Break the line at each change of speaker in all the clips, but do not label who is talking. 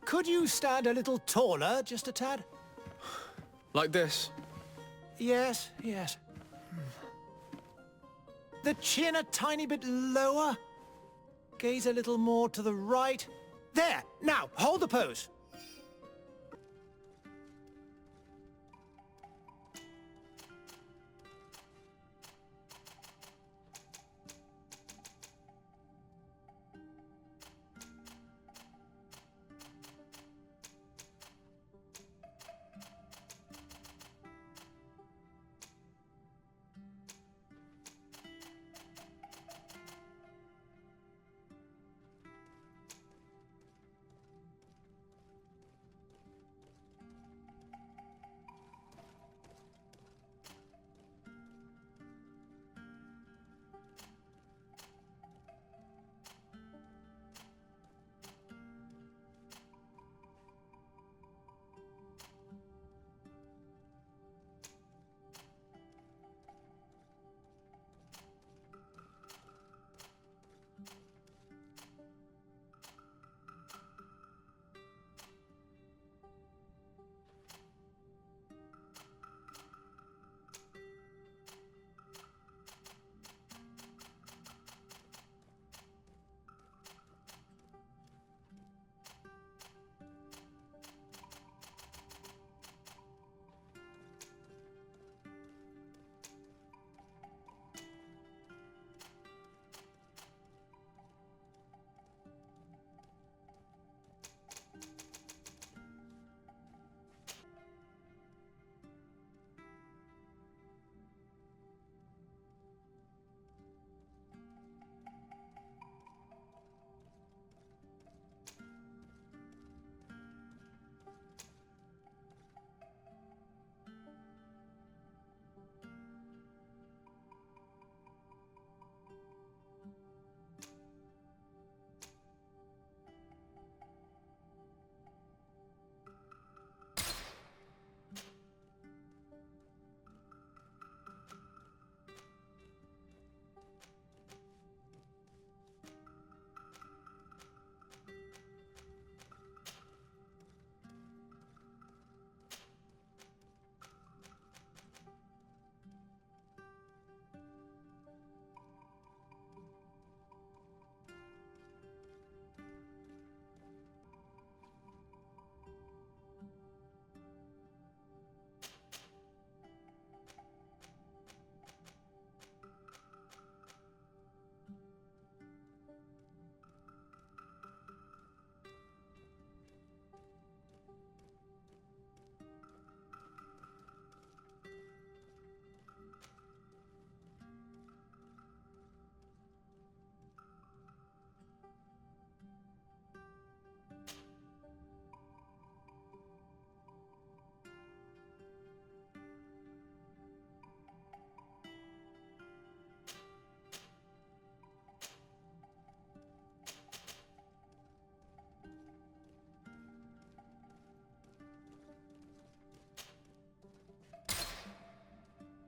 Could you stand a little taller, just a tad?
Like this?
Yes, yes. The chin a tiny bit lower. Gaze a little more to the right. There! Now, hold the pose.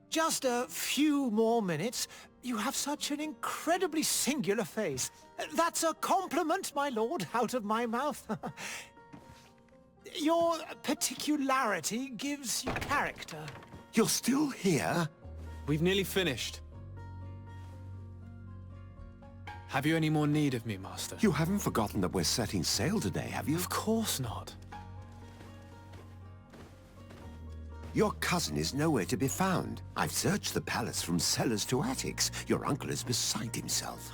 Just a few more minutes. You have such an incredibly singular face. That's a compliment, my lord, out of my mouth. Your particularity gives you character.
You're still here?
We've nearly finished. Have you any more need of me, Master?
You haven't forgotten that we're setting sail today, have you?
Of course not.
Your cousin is nowhere to be found. I've searched the palace from cellars to attics. Your uncle is beside himself.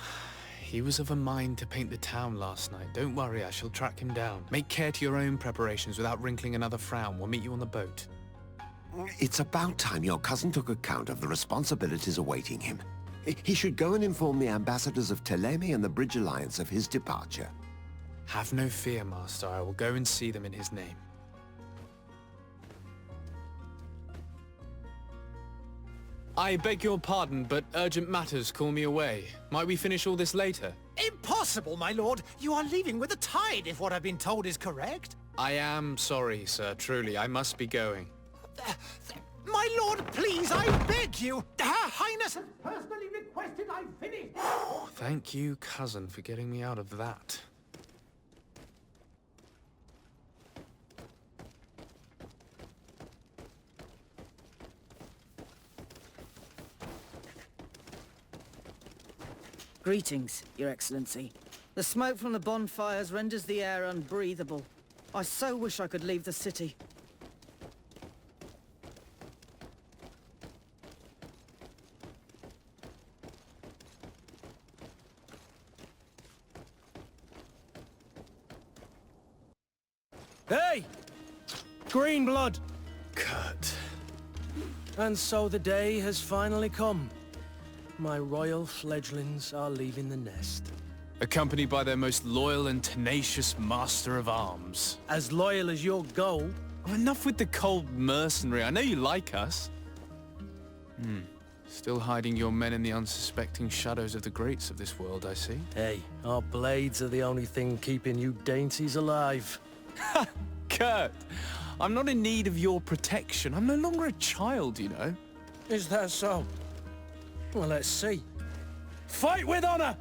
He was of a mind to paint the town last night. Don't worry, I shall track him down. Make care to your own preparations without wrinkling another frown. We'll meet you on the boat.
It's about time your cousin took account of the responsibilities awaiting him. He should go and inform the ambassadors of Teleme and the Bridge Alliance of his departure.
Have no fear, Master. I will go and see them in his name. I beg your pardon, but urgent matters call me away. Might we finish all this later?
Impossible, my lord! You are leaving with the tide, if what I've been told is correct.
I am sorry, sir. Truly, I must be going.
My lord, please, I beg you! Her Highness has personally requested I finish!
Thank you, cousin, for getting me out of that.
Greetings, Your Excellency. The smoke from the bonfires renders the air unbreathable. I so wish I could leave the city.
Hey! Green blood!
Kurt.
And so the day has finally come. My royal fledglings are leaving the nest.
Accompanied by their most loyal and tenacious master of arms.
As loyal as your goal.
Oh, enough with the cold mercenary. I know you like us. Still hiding your men in the unsuspecting shadows of the greats of this world, I see.
Hey, our blades are the only thing keeping you dainties alive.
Kurt, I'm not in need of your protection. I'm no longer a child, you know.
Is that so? Well, let's see. Fight with honor!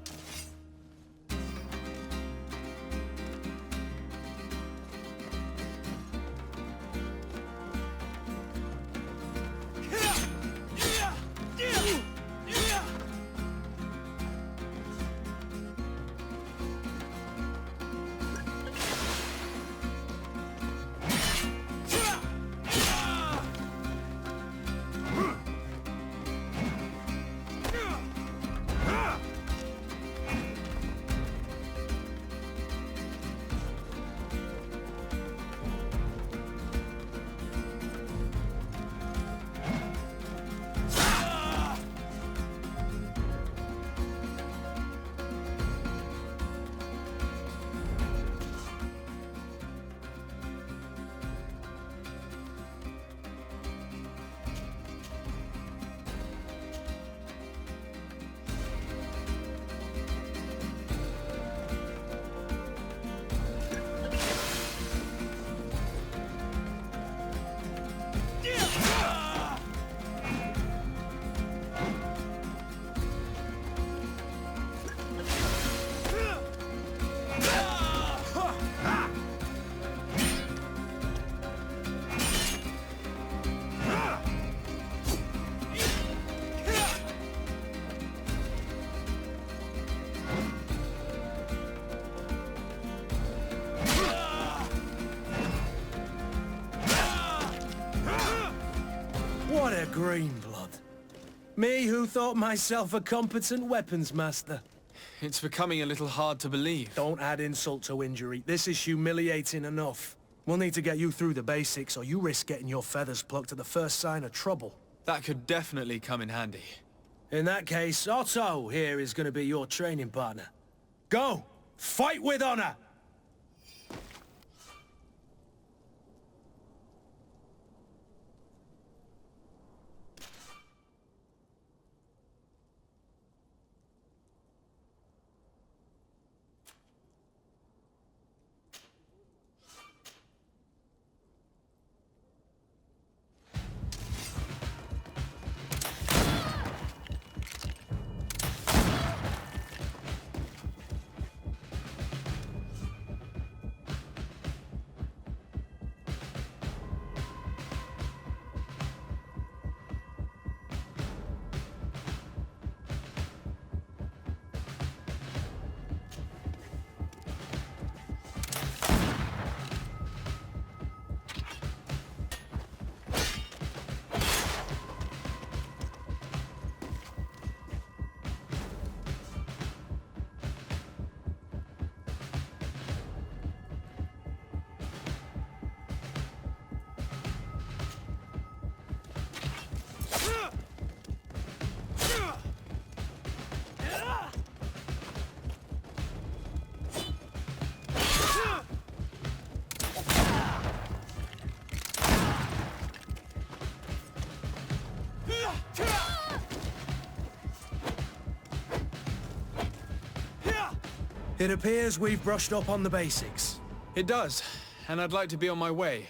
What a green blood. Me who thought myself a competent weapons master.
It's becoming a little hard to believe.
Don't add insult to injury. This is humiliating enough. We'll need to get you through the basics, or you risk getting your feathers plucked at the first sign of trouble.
That could definitely come in handy.
In that case, Otto here is going to be your training partner. Go! Fight with honor! It appears we've brushed up on the basics.
It does, and I'd like to be on my way.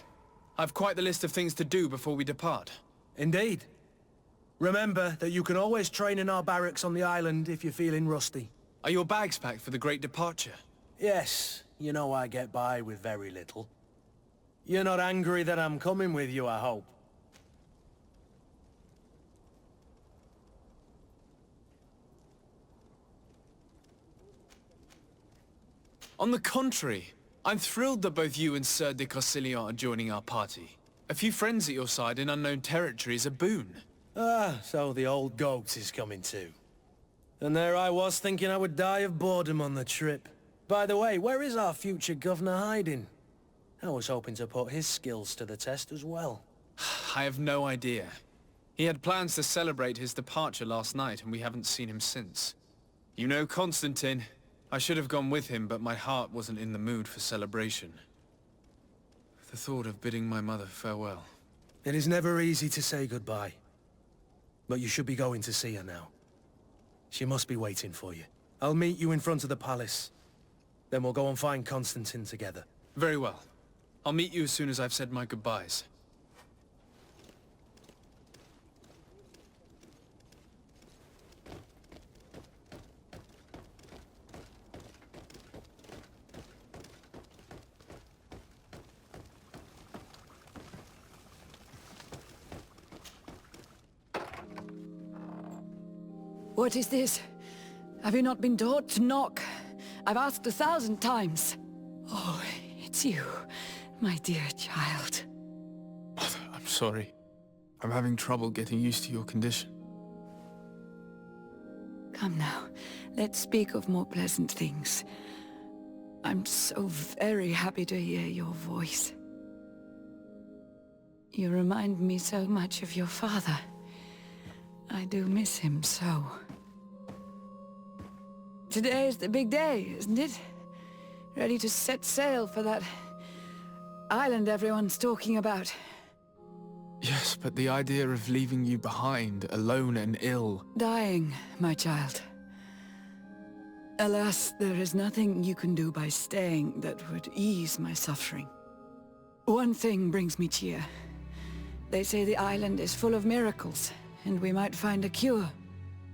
I've quite the list of things to do before we depart.
Indeed. Remember that you can always train in our barracks on the island if you're feeling rusty.
Are your bags packed for the great departure?
Yes, you know I get by with very little. You're not angry that I'm coming with you, I hope.
On the contrary, I'm thrilled that both you and Sir de Corsillon are joining our party. A few friends at your side in unknown territory is a boon.
Ah, so the old goat is coming too. And there I was thinking I would die of boredom on the trip. By the way, where is our future governor hiding? I was hoping to put his skills to the test as well.
I have no idea. He had plans to celebrate his departure last night, and we haven't seen him since. You know Constantine. I should have gone with him, but my heart wasn't in the mood for celebration. The thought of bidding my mother farewell.
It is never easy to say goodbye. But you should be going to see her now. She must be waiting for you. I'll meet you in front of the palace. Then we'll go and find Constantine together.
Very well. I'll meet you as soon as I've said my goodbyes.
What is this? Have you not been taught to knock? I've asked 1,000 times. Oh, it's you, my dear child.
Mother, I'm sorry. I'm having trouble getting used to your condition.
Come now, let's speak of more pleasant things. I'm so very happy to hear your voice. You remind me so much of your father. I do miss him so. Today is the big day, isn't it? Ready to set sail for that island everyone's talking about.
Yes, but the idea of leaving you behind, alone and ill...
Dying, my child. Alas, there is nothing you can do by staying that would ease my suffering. One thing brings me cheer. They say the island is full of miracles, and we might find a cure.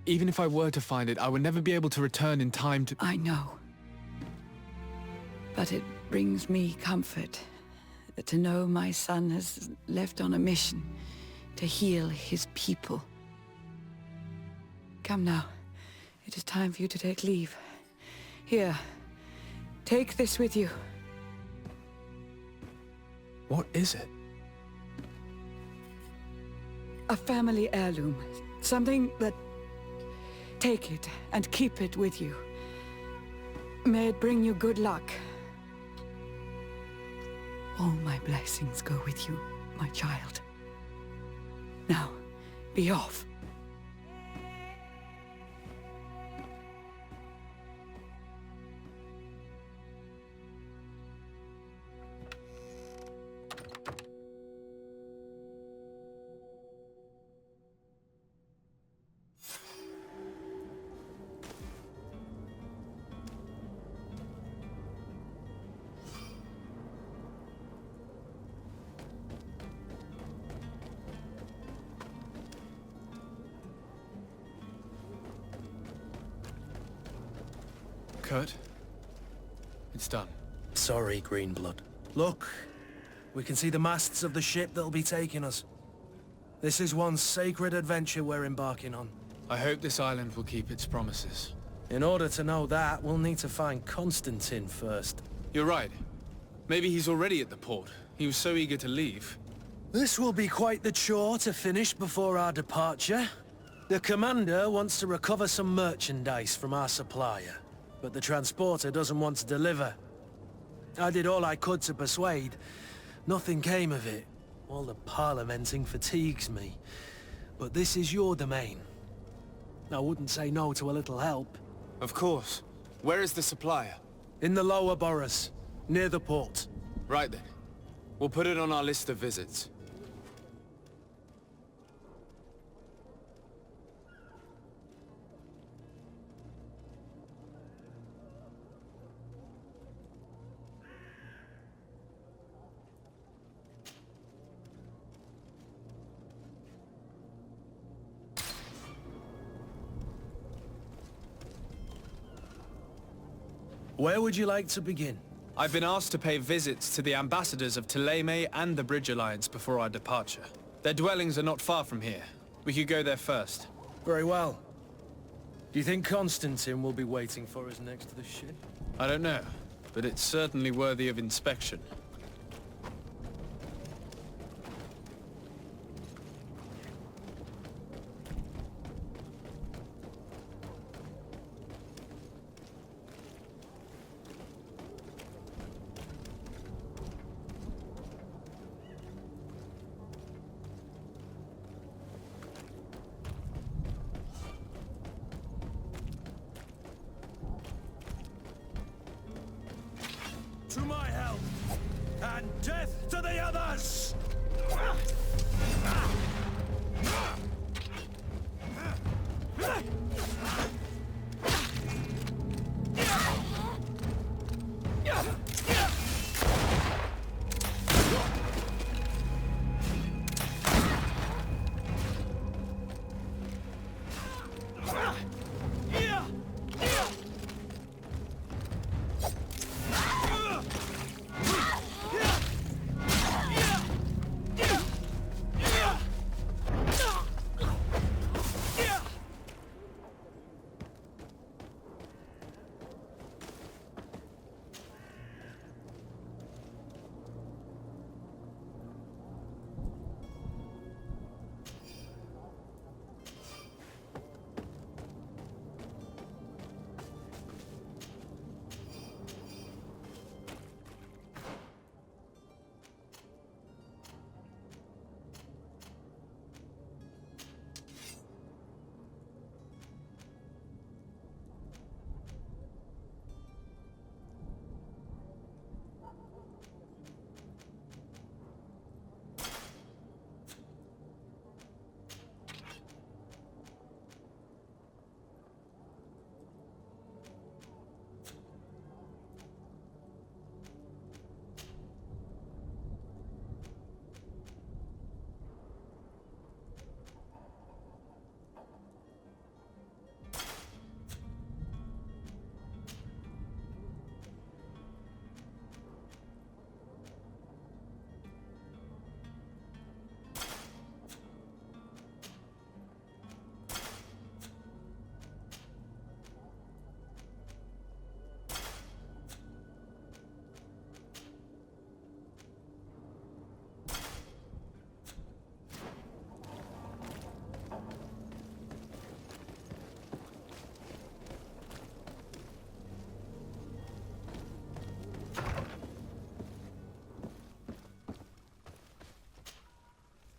Even if I were to find it, I would never be able to return in time to...
I know. But it brings me comfort to know my son has left on a mission to heal his people. Come now. It is time for you to take leave. Here, take this with you.
What is it?
A family heirloom. Something that... Take it and keep it with you. May it bring you good luck. All my blessings go with you, my child. Now, be off.
Kurt, it's done.
Sorry, Greenblood. Look, we can see the masts of the ship that'll be taking us. This is one sacred adventure we're embarking on.
I hope this island will keep its promises.
In order to know that, we'll need to find Constantine first.
You're right. Maybe he's already at the port. He was so eager to leave.
This will be quite the chore to finish before our departure. The commander wants to recover some merchandise from our supplier, but the transporter doesn't want to deliver. I did all I could to persuade. Nothing came of it. All the parliamenting fatigues me. But this is your domain. I wouldn't say no to a little help.
Of course. Where is the supplier?
In the lower boroughs, near the port.
Right then. We'll put it on our list of visits.
Where would you like to begin?
I've been asked to pay visits to the ambassadors of Thélème and the Bridge Alliance before our departure. Their dwellings are not far from here. We could go there first.
Very well. Do you think Constantine will be waiting for us next to the ship?
I don't know. but it's certainly worthy of inspection.
To my help! And death to the others!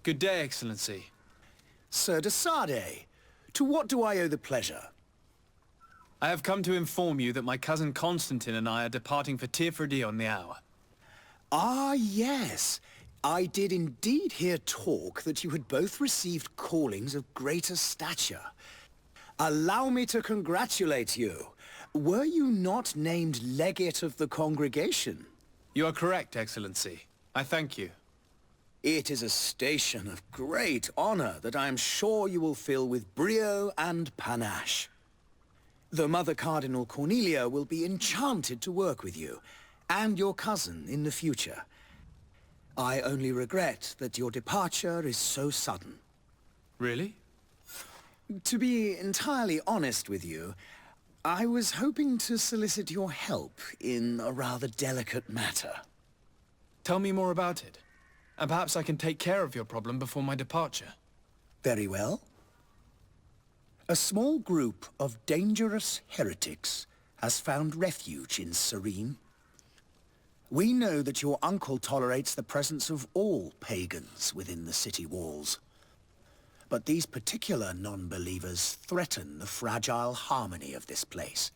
Good day, Excellency.
Sir de Sardet, to what do I owe the pleasure?
I have come to inform you that my cousin Constantine and I are departing for Tirfredi on the hour.
Ah, yes. I did indeed hear talk that you had both received callings of greater stature. Allow me to congratulate you. Were you not named legate of the congregation?
You are correct, Excellency. I thank you.
It is a station of great honor that I am sure you will fill with brio and panache. The Mother Cardinal Cornelia will be enchanted to work with you, and your cousin in the future. I only regret that your departure is so sudden.
Really?
To be entirely honest with you, I was hoping to solicit your help in a rather delicate matter.
Tell me more about it. And perhaps I can take care of your problem before my departure.
Very well. A small group of dangerous heretics has found refuge in Serene. We know that your uncle tolerates the presence of all pagans within the city walls. But these particular non-believers threaten the fragile harmony of this place.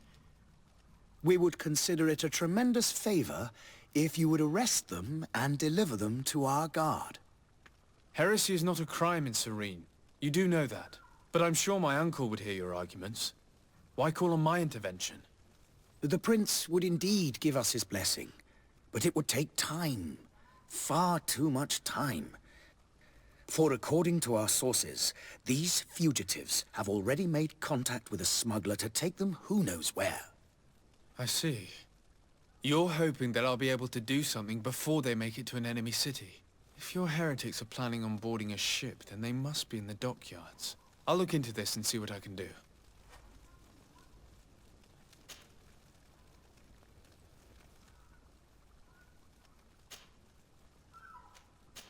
We would consider it a tremendous favor if you would arrest them and deliver them to our guard.
Heresy is not a crime in Serene. You do know that. But I'm sure my uncle would hear your arguments. Why call on my intervention?
The prince would indeed give us his blessing, but it would take time. Far too much time. For according to our sources, these fugitives have already made contact with a smuggler to take them who knows where.
I see. You're hoping that I'll be able to do something before they make it to an enemy city. If your heretics are planning on boarding a ship, then they must be in the dockyards. I'll look into this and see what I can do.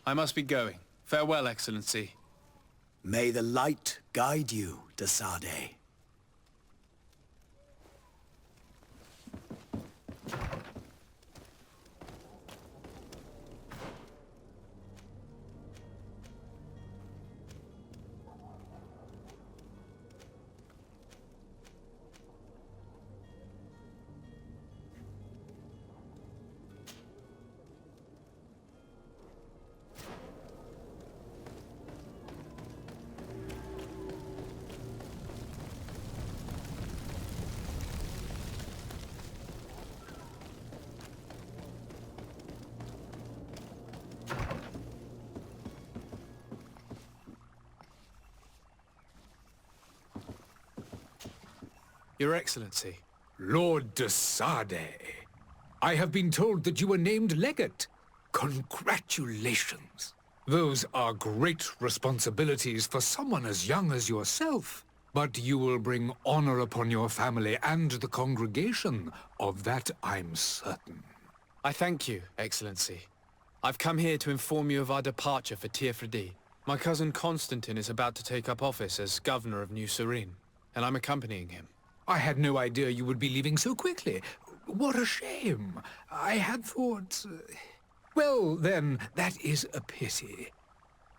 I must be going. Farewell, Excellency.
May the light guide you, Desade.
Your Excellency.
Lord Desade, I have been told that you were named legate. Congratulations. Those are great responsibilities for someone as young as yourself. But you will bring honor upon your family and the congregation. Of that I'm certain.
I thank you, Excellency. I've come here to inform you of our departure for Tearfredi. My cousin Constantine is about to take up office as governor of New Serene, and I'm accompanying him.
I had no idea you would be leaving so quickly. What a shame. I had thought... Well, then, that is a pity.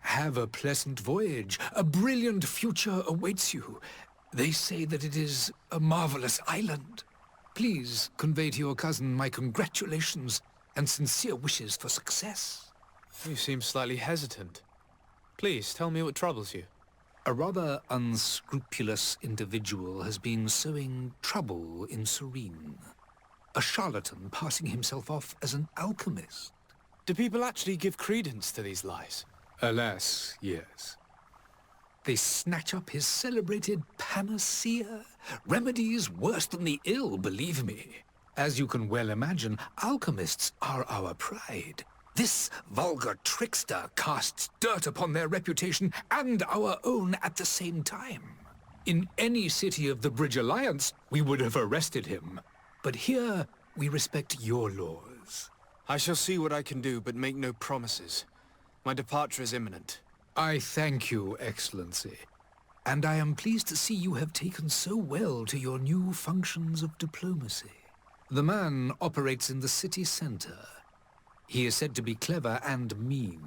Have a pleasant voyage. A brilliant future awaits you. They say that it is a marvelous island. Please convey to your cousin my congratulations and sincere wishes for success.
You seem slightly hesitant. Please, tell me what troubles you.
A rather unscrupulous individual has been sowing trouble in Serene. A charlatan passing himself off as an alchemist.
Do people actually give credence to these lies?
Alas, yes. They snatch up his celebrated panacea. Remedies worse than the ill, believe me. As you can well imagine, alchemists are our pride. This vulgar trickster casts dirt upon their reputation and our own at the same time. In any city of the Bridge Alliance, we would have arrested him. But here, we respect your laws.
I shall see what I can do, but make no promises. My departure is imminent.
I thank you, Excellency. And I am pleased to see you have taken so well to your new functions of diplomacy. The man operates in the city center. He is said to be clever and mean.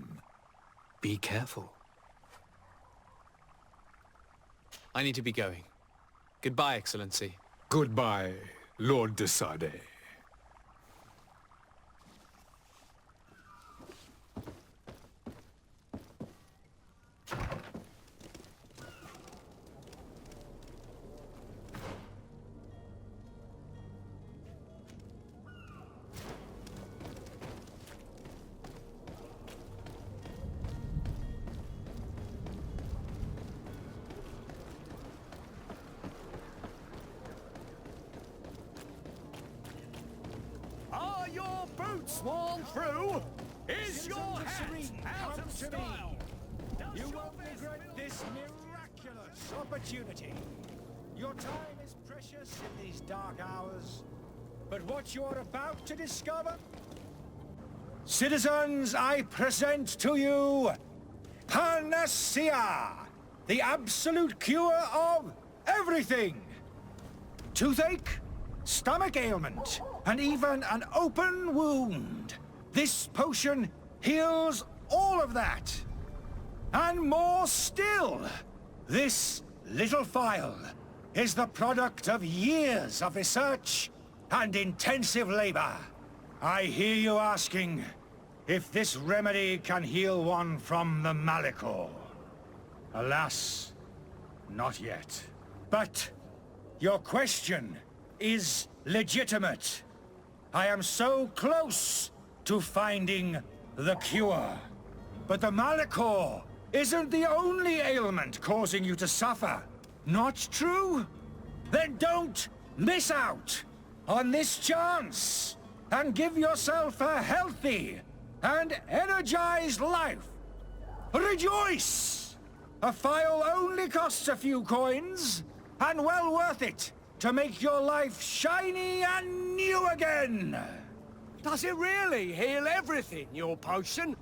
Be careful.
I need to be going. Goodbye, Excellency.
Goodbye, Lord Desade.
Are your boots worn through? Is your hat out of style? You won't regret this miraculous opportunity. Your time is precious in these dark hours. But what you're about to discover... Citizens, I present to you Panacea, the absolute cure of everything. Toothache, stomach ailment, and even an open wound. This potion heals all of that. And more still. This little phial is the product of years of research and intensive labor. I hear you asking if this remedy can heal one from the Malicor. Alas, not yet. But your question is legitimate. I am so close to finding the cure. But the Malicor isn't the only ailment causing you to suffer. Not true? Then don't miss out on this chance and give yourself a healthy and energized life. Rejoice! A phial only costs a few coins, and well worth it to make your life shiny and new again.
Does it really heal everything, your potion?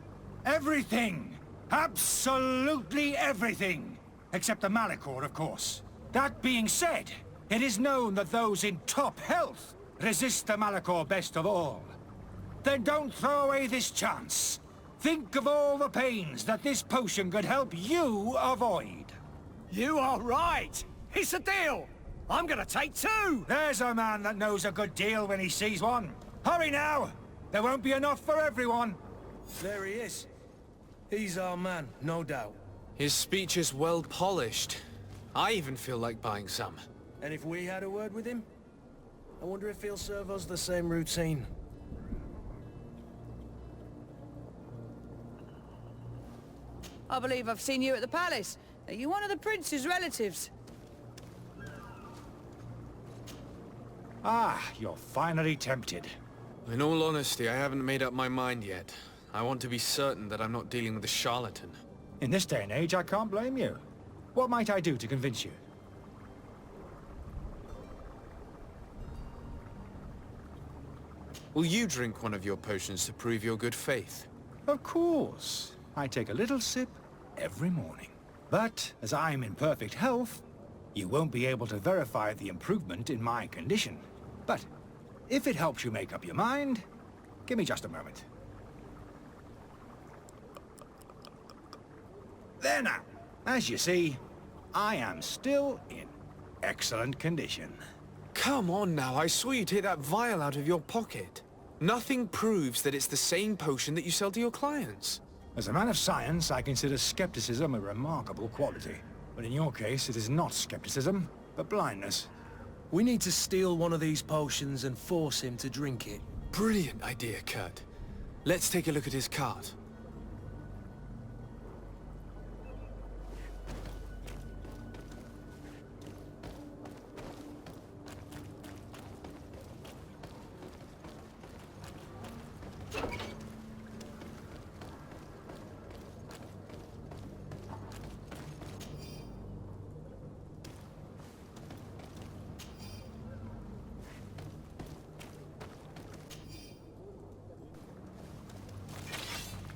Everything! Absolutely everything! Except the Malachor, of course. That being said, it is known that those in top health resist the Malachor best of all. Then don't throw away this chance. Think of all the pains that this potion could help you avoid.
You are right! It's a deal! I'm gonna take two!
There's a man that knows a good deal when he sees one. Hurry now! There won't be enough for everyone.
There he is. He's our man, no doubt.
His speech is well polished. I even feel like buying some.
And if we had a word with him? I wonder if he'll serve us the same routine.
I believe I've seen you at the palace. Are you one of the prince's relatives?
Ah, you're finally tempted.
In all honesty, I haven't made up my mind yet. I want to be certain that I'm not dealing with a charlatan.
In this day and age, I can't blame you. What might I do to convince you?
Will you drink one of your potions to prove your good faith?
Of course. I take a little sip every morning. But, as I'm in perfect health, you won't be able to verify the improvement in my condition. But, if it helps you make up your mind, give me just a moment. There now. As you see, I am still in excellent condition.
Come on now, I saw you take that vial out of your pocket. Nothing proves that it's the same potion that you sell to your clients.
As a man of science, I consider skepticism a remarkable quality. But in your case, it is not skepticism, but blindness.
We need to steal one of these potions and force him to drink it.
Brilliant idea, Kurt. Let's take a look at his cart.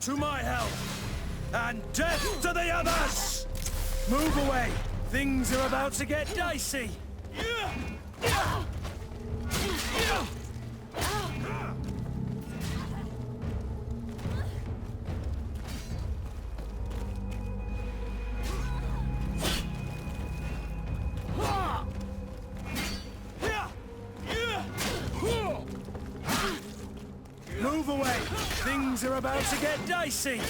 To my help! And death to the others! Move away! Things are about to get dicey! Move away! Things are about to get dicey!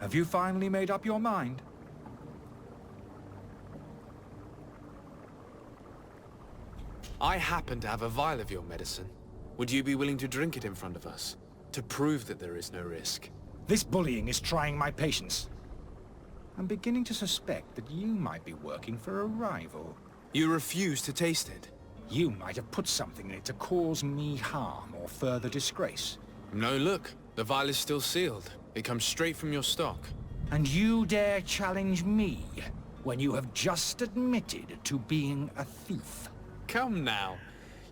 Have you finally made up your mind?
I happen to have a vial of your medicine. Would you be willing to drink it in front of us? To prove that there is no risk?
This bullying is trying my patience. I'm beginning to suspect that you might be working for a rival.
You refuse to taste it?
You might have put something in it to cause me harm or further disgrace.
No, look. The vial is still sealed. It comes straight from your stock.
And you dare challenge me when you have just admitted to being a thief?
Come now.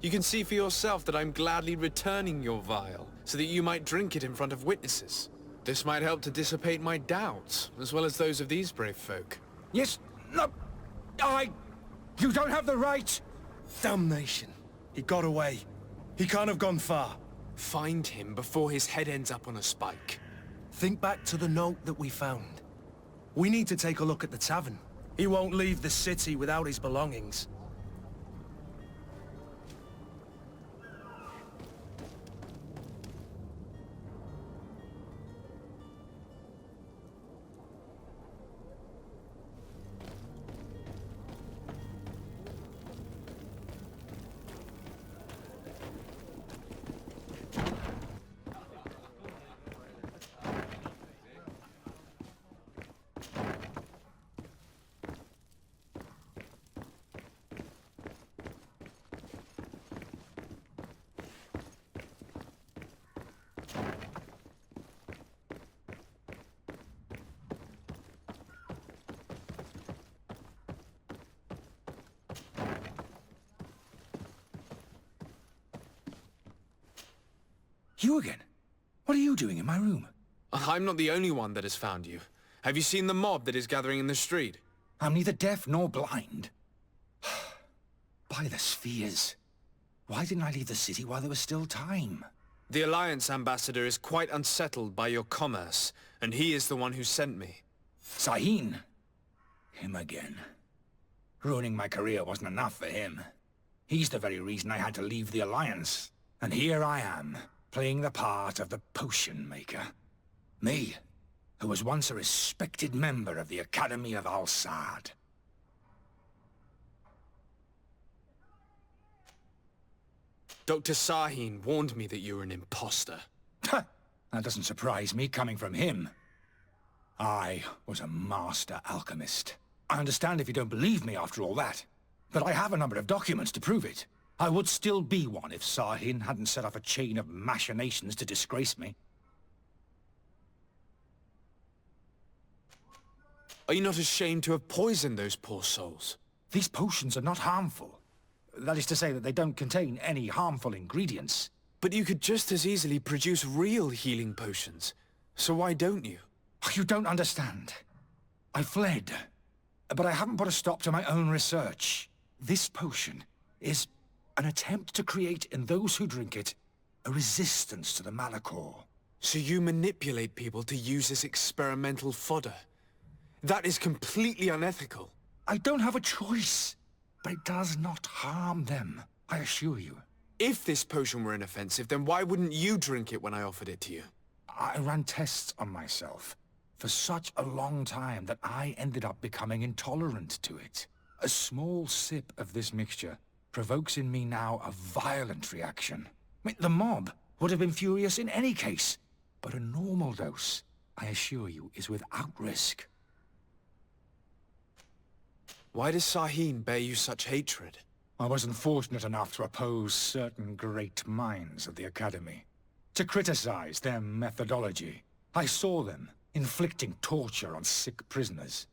You can see for yourself that I'm gladly returning your vial, so that you might drink it in front of witnesses. This might help to dissipate my doubts, as well as those of these brave folk.
Yes, no, you don't have the right!
Damnation. He got away. He can't have gone far.
Find him before his head ends up on a spike.
Think back to the note that we found. We need to take a look at the tavern. He won't leave the city without his belongings.
You again? What are you doing in my room?
I'm not the only one that has found you. Have you seen the mob that is gathering in the street?
I'm neither deaf nor blind. By the spheres. Why didn't I leave the city while there was still time?
The Alliance ambassador is quite unsettled by your commerce, and he is the one who sent me.
Sahin. Him again. Ruining my career wasn't enough for him. He's the very reason I had to leave the Alliance. And here I am, playing the part of the potion maker. Me, who was once a respected member of the Academy of Al-Saad.
Dr. Sahin warned me that you were an imposter.
That doesn't surprise me, coming from him. I was a master alchemist. I understand if you don't believe me after all that, but I have a number of documents to prove it. I would still be one if Sahin hadn't set off a chain of machinations to disgrace me.
Are you not ashamed to have poisoned those poor souls?
These potions are not harmful. That is to say that they don't contain any harmful ingredients.
But you could just as easily produce real healing potions. So why don't you?
You don't understand. I fled, but I haven't put a stop to my own research. This potion is an attempt to create in those who drink it a resistance to the Malachor.
So you manipulate people to use as experimental fodder? That is completely unethical.
I don't have a choice, but it does not harm them, I assure you.
If this potion were inoffensive, then why wouldn't you drink it when I offered it to you?
I ran tests on myself for such a long time that I ended up becoming intolerant to it. A small sip of this mixture provokes in me now a violent reaction. I mean, the mob would have been furious in any case, but a normal dose, I assure you, is without risk.
Why does Sahin bear you such hatred?
I wasn't fortunate enough to oppose certain great minds of the Academy. To criticize their methodology. I saw them inflicting torture on sick prisoners.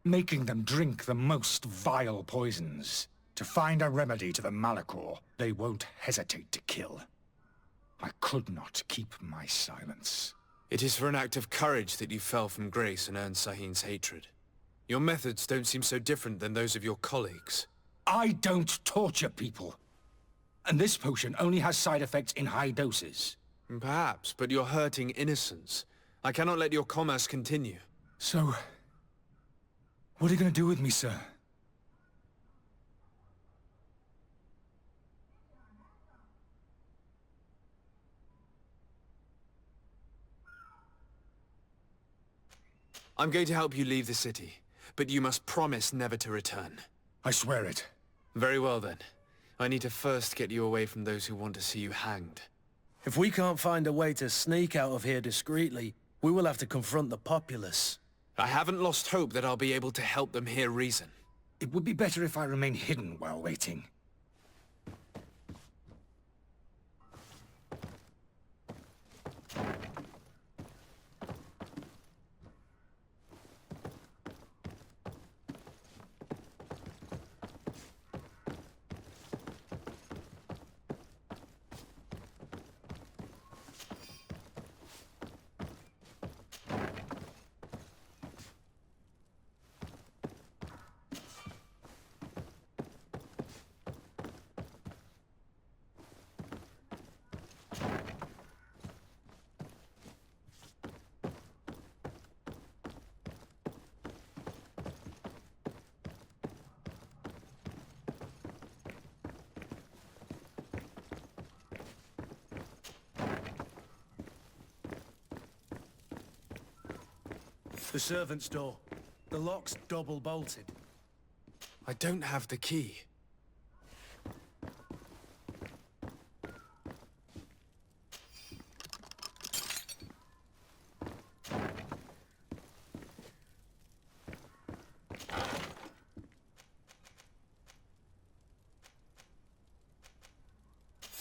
Making them drink the most vile poisons. To find a remedy to the Malachor they won't hesitate to kill. I could not keep my silence.
It is for an act of courage that you fell from grace and earned Sahin's hatred. Your methods don't seem so different than those of your colleagues.
I don't torture people. And this potion only has side effects in high doses.
Perhaps, but you're hurting innocents. I cannot let your commerce continue.
So, what are you going to do with me, sir?
I'm going to help you leave the city, but you must promise never to return.
I swear it.
Very well then. I need to first get you away from those who want to see you hanged.
If we can't find a way to sneak out of here discreetly, we will have to confront the populace.
I haven't lost hope that I'll be able to help them hear reason.
It would be better if I remain hidden while waiting.
The servant's door. The lock's double bolted.
I don't have the key.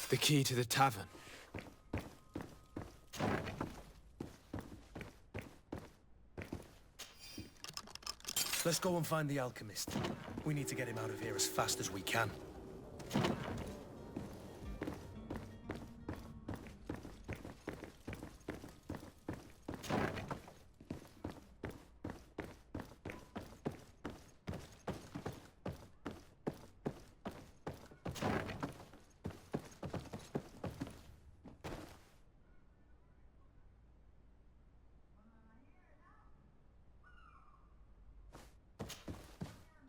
The key to the tavern.
Let's go and find the alchemist. We need to get him out of here as fast as we can.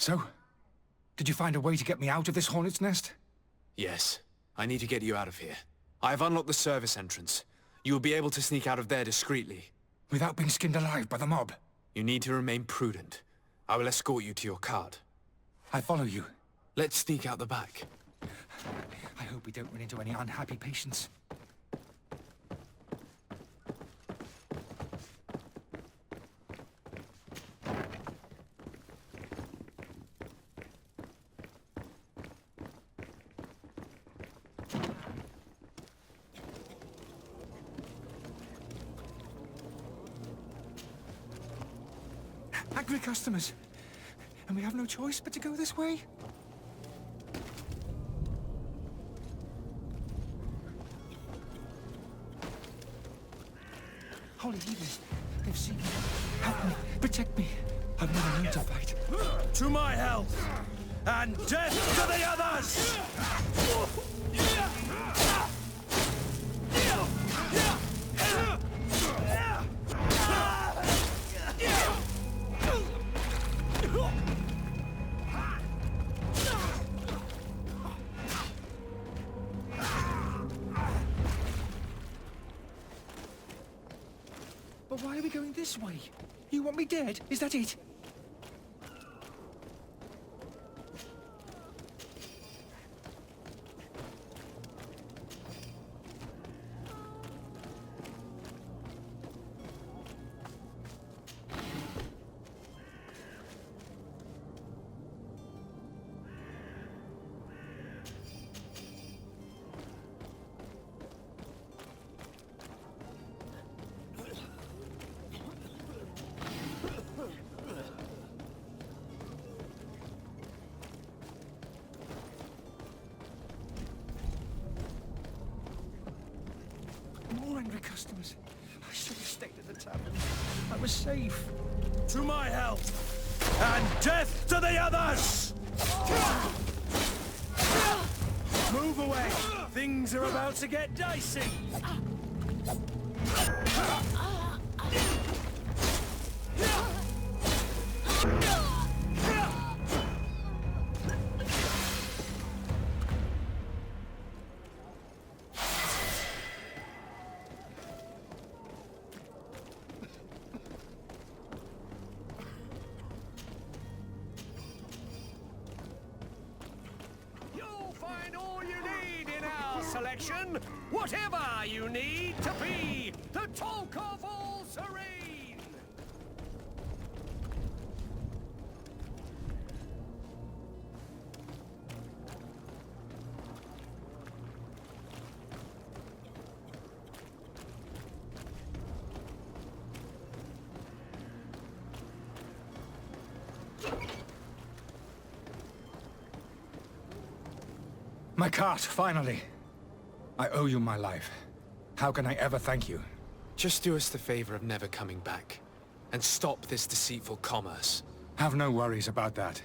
So, did you find a way to get me out of this hornet's nest?
Yes. I need to get you out of here. I have unlocked the service entrance. You will be able to sneak out of there discreetly.
Without being skinned alive by the mob?
You need to remain prudent. I will escort you to your cart.
I follow you.
Let's sneak out the back.
I hope we don't run into any unhappy patients. Angry customers. And we have no choice but to go this way? Holy Evil, they've seen me. Help me, protect me. I've never known to fight.
To my health, and death to the others!
But why are we going this way? You want me dead? Is that it? More angry customers. I should have stayed at the tavern. I was safe.
To my health, and death to the others! Move away! Things are about to get dicey!
You'll find all you need in our selection. Whatever you need to be the talk of all Serene.
My cart, finally. I owe you my life. How can I ever thank you?
Just do us the favor of never coming back. And stop this deceitful commerce.
Have no worries about that.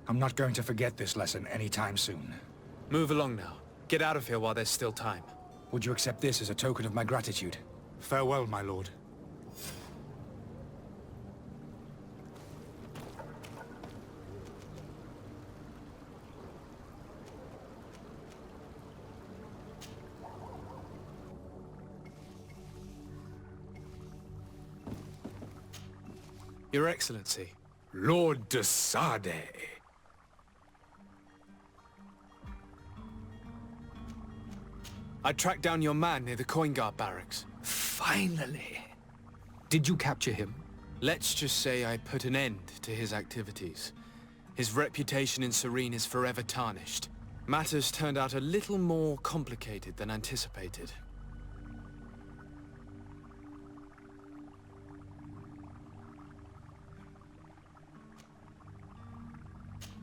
I'm not going to forget this lesson anytime soon.
Move along now. Get out of here while there's still time.
Would you accept this as a token of my gratitude? Farewell, my lord.
Your Excellency.
Lord de Sade.
I tracked down your man near the coin guard barracks.
Finally. Did you capture him?
Let's just say I put an end to his activities. His reputation in Serene is forever tarnished. Matters turned out a little more complicated than anticipated.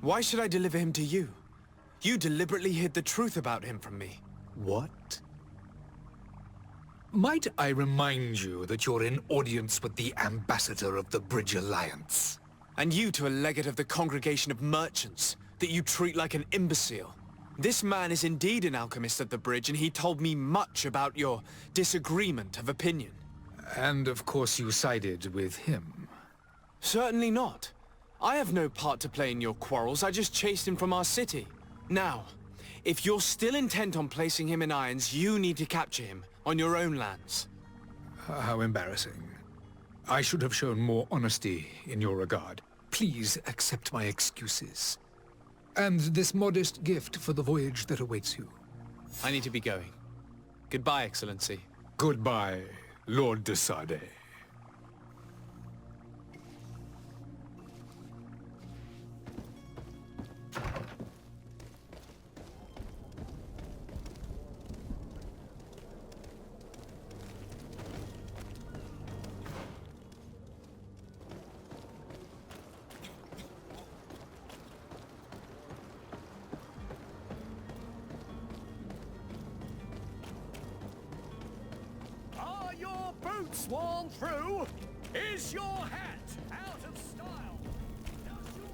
Why should I deliver him to you? You deliberately hid the truth about him from me.
What? Might I remind you that you're in audience with the ambassador of the Bridge Alliance?
And you to a legate of the Congregation of Merchants, that you treat like an imbecile. This man is indeed an alchemist at the bridge, and he told me much about your disagreement of opinion.
And of course you sided with him.
Certainly not. I have no part to play in your quarrels. I just chased him from our city. Now, if you're still intent on placing him in irons, you need to capture him on your own lands.
How embarrassing. I should have shown more honesty in your regard. Please accept my excuses. And this modest gift for the voyage that awaits you.
I need to be going. Goodbye, Excellency.
Goodbye, Lord de Sade.
Are your boots worn through? Is your hat out of style? Does your...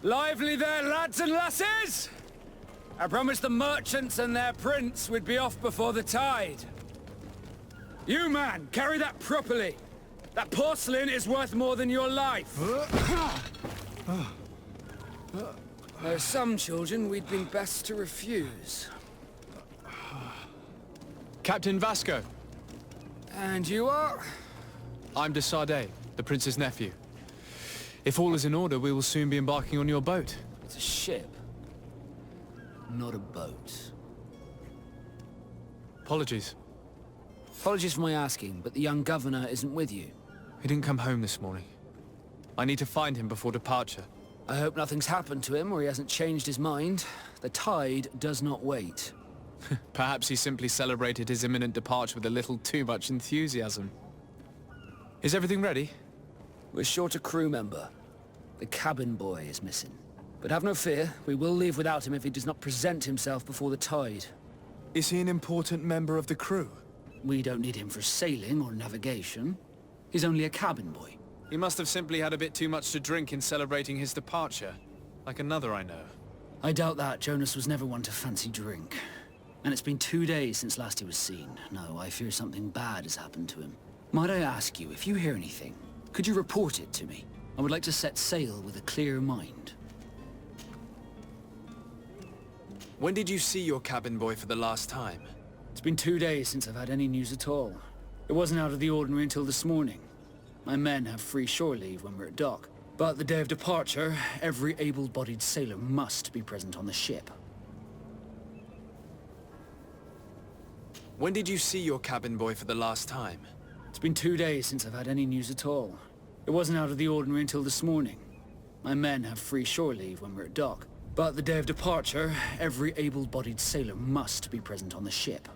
Lively there, lads and lasses! I promised the merchants and their prince we'd be off before the tide. You, man, carry that properly. That porcelain is worth more than your life. There are some children we'd been best to refuse.
Captain Vasco.
And you are?
I'm de Sade, the prince's nephew. If all is in order, we will soon be embarking on your boat.
It's a ship, not a boat.
Apologies.
Apologies for my asking, but the young governor isn't with you.
He didn't come home this morning. I need to find him before departure.
I hope nothing's happened to him or he hasn't changed his mind. The tide does not wait.
Perhaps he simply celebrated his imminent departure with a little too much enthusiasm. Is everything ready?
We're short a crew member. The cabin boy is missing. But have no fear, we will leave without him if he does not present himself before the tide.
Is he an important member of the crew?
We don't need him for sailing or navigation. He's only a cabin boy.
He must have simply had a bit too much to drink in celebrating his departure. Like another I know.
I doubt that. Jonas was never one to fancy drink. And it's been 2 days since last he was seen. No, I fear something bad has happened to him. Might I ask you, if you hear anything, could you report it to me? I would like to set sail with a clear mind.
When did you see your cabin boy for the last time?
It's been 2 days since I've had any news at all. It wasn't out of the ordinary until this morning. My men have free shore leave when we're at dock. But the day of departure, every able-bodied sailor must be present on the ship.
When did you see your cabin boy for the last time?
It's been 2 days since I've had any news at all. It wasn't out of the ordinary until this morning. My men have free shore leave when we're at dock. But the day of departure, every able-bodied sailor must be present on the ship.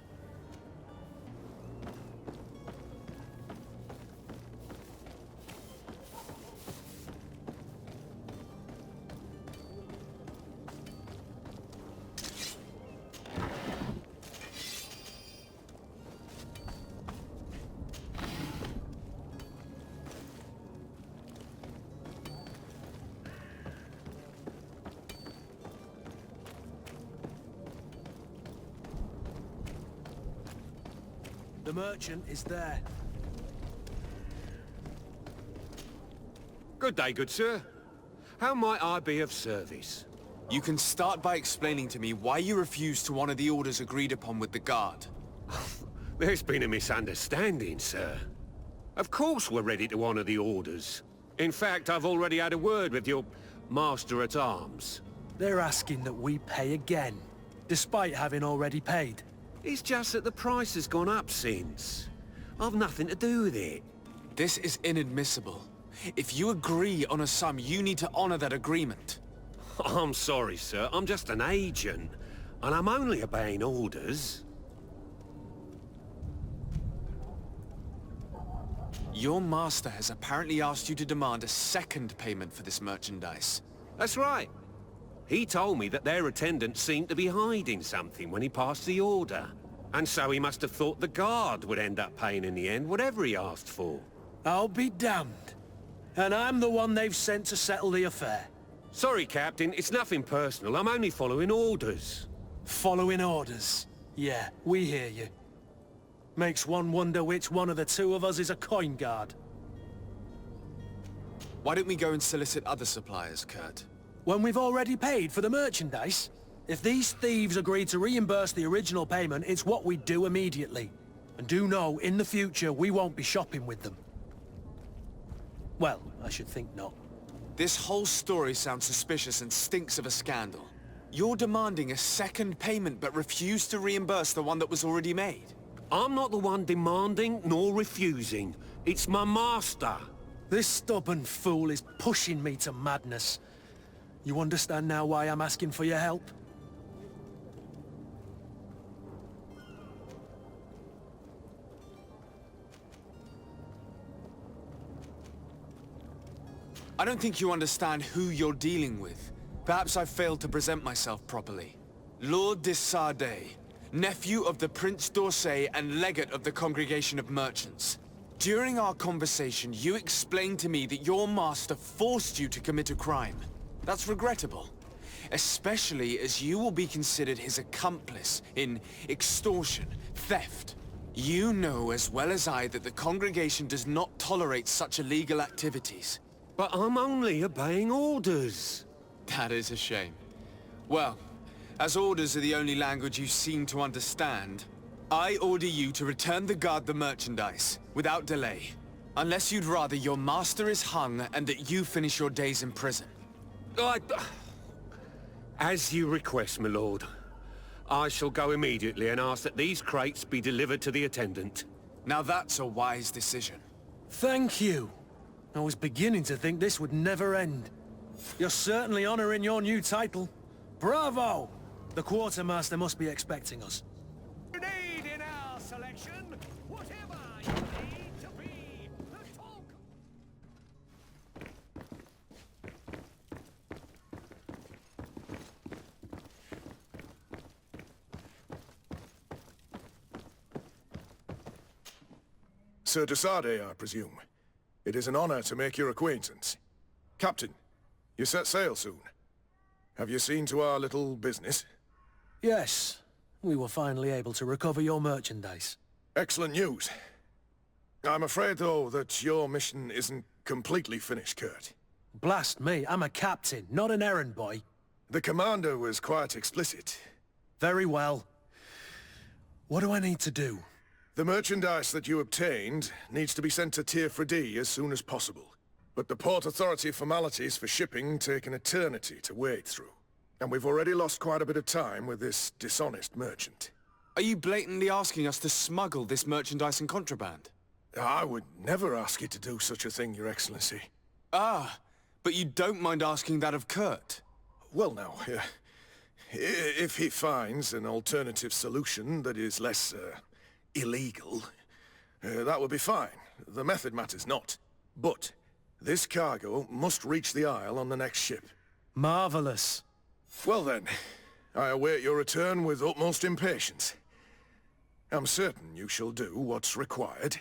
The merchant is there.
Good day, good sir. How might I be of service?
You can start by explaining to me why you refused to honor the orders agreed upon with the guard.
There's been a misunderstanding, sir. Of course we're ready to honor the orders. In fact, I've already had a word with your master-at-arms.
They're asking that we pay again, despite having already paid.
It's just that the price has gone up since. I've nothing to do with it.
This is inadmissible. If you agree on a sum, you need to honor that agreement.
I'm sorry, sir. I'm just an agent. And I'm only obeying orders.
Your master has apparently asked you to demand a second payment for this merchandise.
That's right. He told me that their attendant seemed to be hiding something when he passed the order. And so he must have thought the guard would end up paying in the end, whatever he asked for.
I'll be damned. And I'm the one they've sent to settle the affair.
Sorry, Captain, it's nothing personal. I'm only following orders.
Following orders? Yeah, we hear you. Makes one wonder which one of the two of us is a coin guard.
Why don't we go and solicit other suppliers, Kurt?
When we've already paid for the merchandise? If these thieves agree to reimburse the original payment, it's what we do immediately. And do know, in the future, we won't be shopping with them. Well, I should think not.
This whole story sounds suspicious and stinks of a scandal. You're demanding a second payment but refuse to reimburse the one that was already made.
I'm not the one demanding nor refusing. It's my master.
This stubborn fool is pushing me to madness. You understand now why I'm asking for your help?
I don't think you understand who you're dealing with. Perhaps I failed to present myself properly. Lord de Sardet, nephew of the Prince d'Orsay and legate of the Congregation of Merchants. During our conversation, you explained to me that your master forced you to commit a crime. That's regrettable, especially as you will be considered his accomplice in extortion, theft. You know as well as I that the Congregation does not tolerate such illegal activities.
But I'm only obeying orders.
That is a shame. Well, as orders are the only language you seem to understand, I order you to return the guard the merchandise, without delay. Unless you'd rather your master is hung and that you finish your days in prison.
As you request, my lord. I shall go immediately and ask that these crates be delivered to the attendant.
Now that's a wise decision.
Thank you. I was beginning to think this would never end. You're certainly honoring your new title. Bravo! The quartermaster must be expecting us.
You need in our selection whatever you need to be the talk.
Sir de Sardet, I presume. It is an honor to make your acquaintance. Captain, you set sail soon. Have you seen to our little business?
Yes. We were finally able to recover your merchandise.
Excellent news. I'm afraid, though, that your mission isn't completely finished, Kurt.
Blast me, I'm a captain, not an errand boy.
The commander was quite explicit.
Very well. What do I need to do?
The merchandise that you obtained needs to be sent to Tier 4D as soon as possible. But the Port Authority formalities for shipping take an eternity to wade through. And we've already lost quite a bit of time with this dishonest merchant.
Are you blatantly asking us to smuggle this merchandise and contraband?
I would never ask you to do such a thing, Your Excellency.
Ah, but you don't mind asking that of Kurt?
Well now, if he finds an alternative solution that is less, illegal, that would be fine. The method matters not. But this cargo must reach the Isle on the next ship.
Marvelous.
Well then, I await your return with utmost impatience. I'm certain you shall do what's required.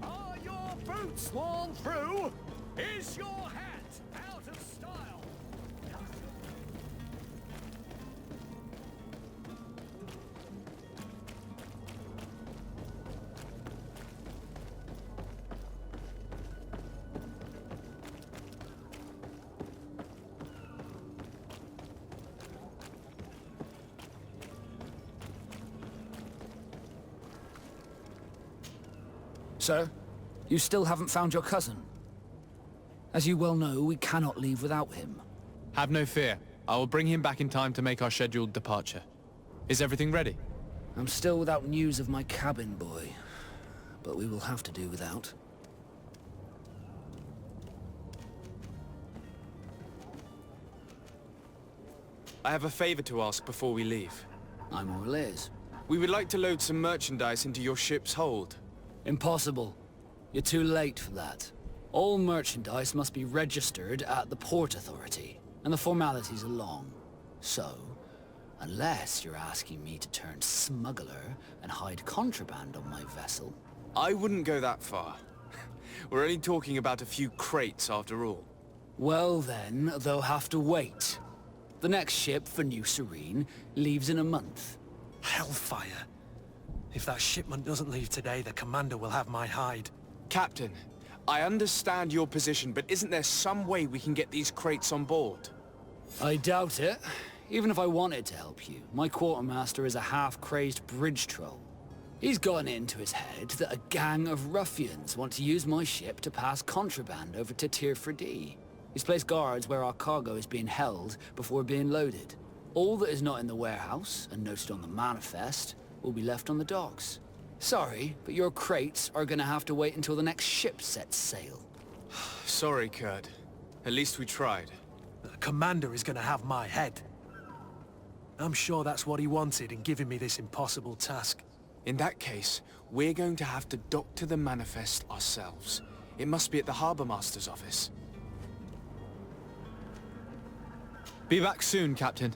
Are your boots worn through? Is your hat out of style?
Sir, you still haven't found your cousin. As you well know, we cannot leave without him.
Have no fear. I will bring him back in time to make our scheduled departure. Is everything ready?
I'm still without news of my cabin boy, but we will have to do without.
I have a favor to ask before we leave.
I'm all ears.
We would like to load some merchandise into your ship's hold.
Impossible. You're too late for that. All merchandise must be registered at the Port Authority, and the formalities are long. So, unless you're asking me to turn smuggler and hide contraband on my vessel...
I wouldn't go that far. We're only talking about a few crates after all.
Well then, they'll have to wait. The next ship for New Serene leaves in a month.
Hellfire. If that shipment doesn't leave today, the commander will have my hide.
Captain, I understand your position, but isn't there some way we can get these crates on board?
I doubt it. Even if I wanted to help you, my quartermaster is a half-crazed bridge troll. He's gotten it into his head that a gang of ruffians want to use my ship to pass contraband over to Tier 4D. He's placed guards where our cargo is being held before being loaded. All that is not in the warehouse, and noted on the manifest, will be left on the docks. Sorry, but your crates are gonna have to wait until the next ship sets sail.
Sorry, Kurt. At least we tried.
The commander is gonna have my head. I'm sure that's what he wanted in giving me this impossible task.
In that case, we're going to have to dock to the manifest ourselves. It must be at the Harbour Master's office. Be back soon, Captain.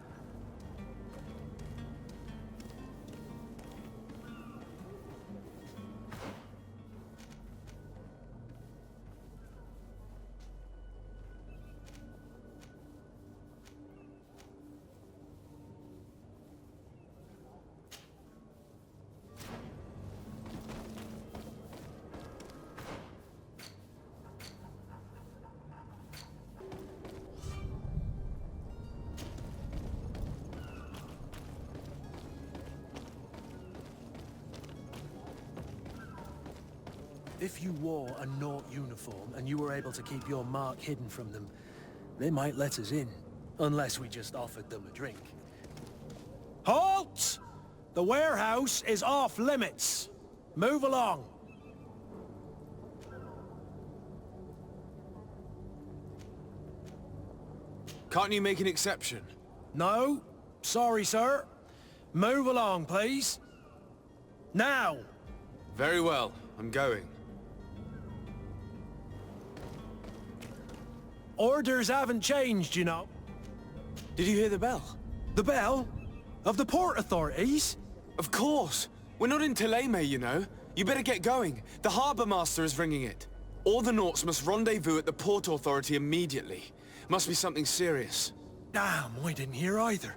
If you wore a Nought uniform and you were able to keep your mark hidden from them, they might let us in. Unless we just offered them a drink. Halt! The warehouse is off limits. Move along.
Can't you make an exception?
No. Sorry, sir. Move along, please. Now!
Very well. I'm going.
Orders haven't changed, you know.
Did you hear the bell?
The bell? Of the port authorities?
Of course! We're not in Thélème, you know. You better get going. The Harbour Master is ringing it. All the Noughts must rendezvous at the Port Authority immediately. Must be something serious.
Damn, we didn't hear either.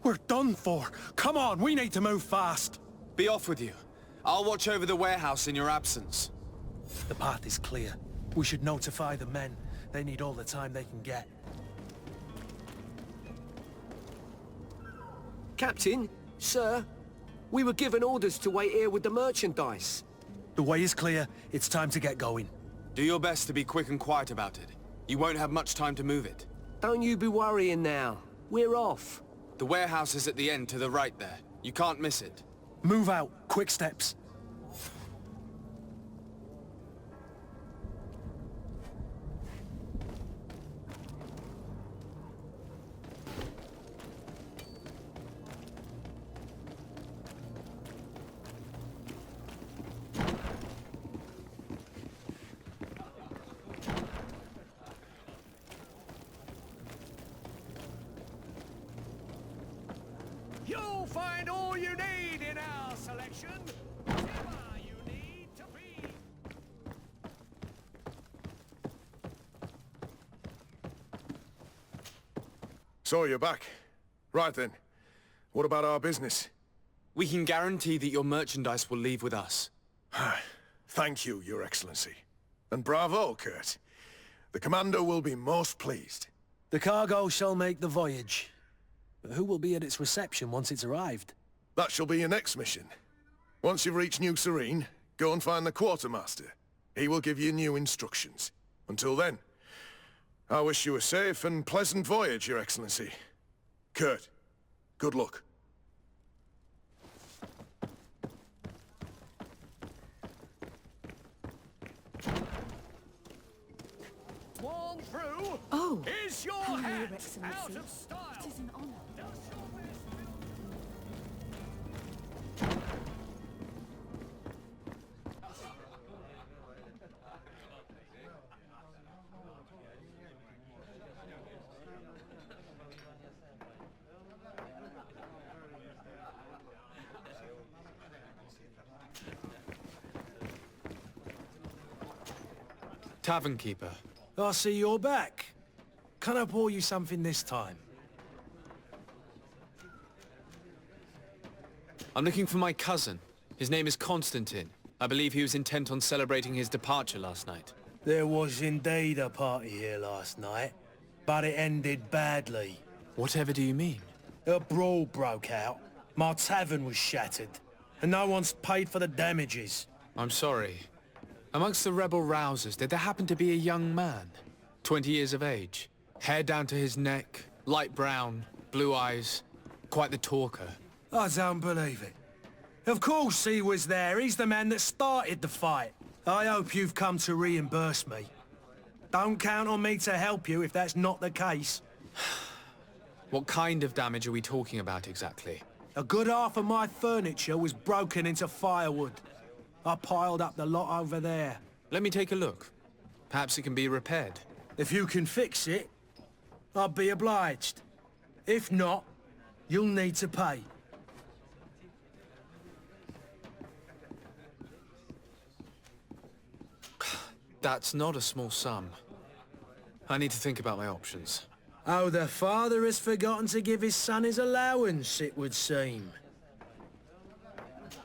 We're done for. Come on, we need to move fast.
Be off with you. I'll watch over the warehouse in your absence.
The path is clear. We should notify the men. They need all the time they can get.
Captain, sir, we were given orders to wait here with the merchandise.
The way is clear. It's time to get going.
Do your best to be quick and quiet about it. You won't have much time to move it.
Don't you be worrying now. We're off.
The warehouse is at the end to the right there. You can't miss it.
Move out. Quick steps.
You'll find all you need in our selection. Whatever you need to be.
So you're back. Right then. What about our business?
We can guarantee that your merchandise will leave with us.
Thank you, Your Excellency. And bravo, Kurt. The Commander will be most pleased.
The cargo shall make the voyage. But who will be at its reception once it's arrived?
That shall be your next mission. Once you've reached New Serene, go and find the Quartermaster. He will give you new instructions. Until then, I wish you a safe and pleasant voyage, Your Excellency. Kurt, good luck.
Swan through.
Oh,
Is your
hello,
hat
Your Excellency.
out of style?
It is an honor.
Tavern keeper.
I see you're back. Can I pour you something this time?
I'm looking for my cousin. His name is Constantine. I believe he was intent on celebrating his departure last night.
There was indeed a party here last night, but it ended badly.
Whatever do you mean?
A brawl broke out. My tavern was shattered, and no one's paid for the damages.
I'm sorry. Amongst the rebel rousers, did there happen to be a young man? 20 years of age. Hair down to his neck, light brown, blue eyes. Quite the talker.
I don't believe it. Of course he was there. He's the man that started the fight. I hope you've come to reimburse me. Don't count on me to help you if that's not the case.
What kind of damage are we talking about exactly?
A good half of my furniture was broken into firewood. I piled up the lot over there.
Let me take a look. Perhaps it can be repaired.
If you can fix it, I'll be obliged. If not, you'll need to pay.
That's not a small sum. I need to think about my options.
Oh, the father has forgotten to give his son his allowance, it would seem.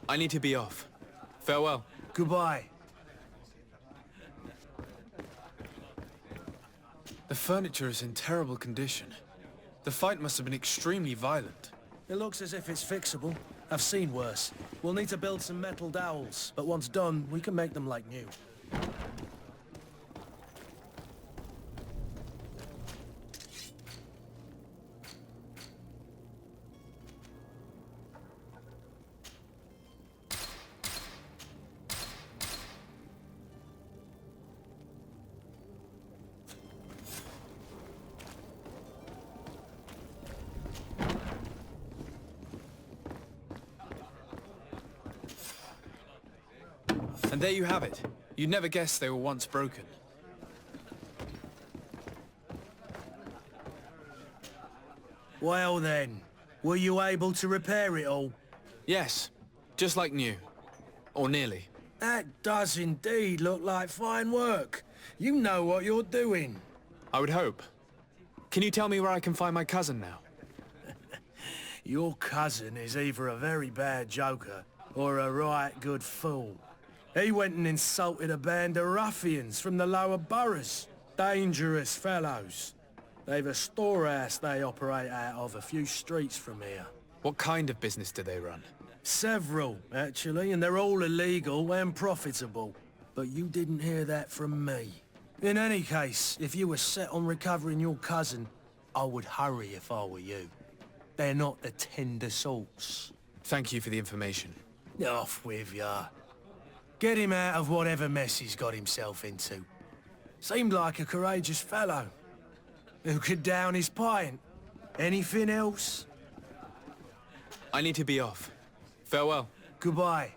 I need to be off. Farewell.
Goodbye.
The furniture is in terrible condition. The fight must have been extremely violent.
It looks as if it's fixable. I've seen worse. We'll need to build some metal dowels, but once done, we can make them like new.
And there you have it. You'd never guess they were once broken.
Well then, were you able to repair it all?
Yes, just like new. Or nearly.
That does indeed look like fine work. You know what you're doing.
I would hope. Can you tell me where I can find my cousin now?
Your cousin is either a very bad joker or a right good fool. He went and insulted a band of ruffians from the lower boroughs. Dangerous fellows. They've a storehouse they operate out of a few streets from here.
What kind of business do they run?
Several, actually, and they're all illegal and profitable. But you didn't hear that from me. In any case, if you were set on recovering your cousin, I would hurry if I were you. They're not the tender sorts.
Thank you for the information.
Off with ya. Get him out of whatever mess he's got himself into. Seemed like a courageous fellow. Who could down his pint. Anything else?
I need to be off. Farewell.
Goodbye.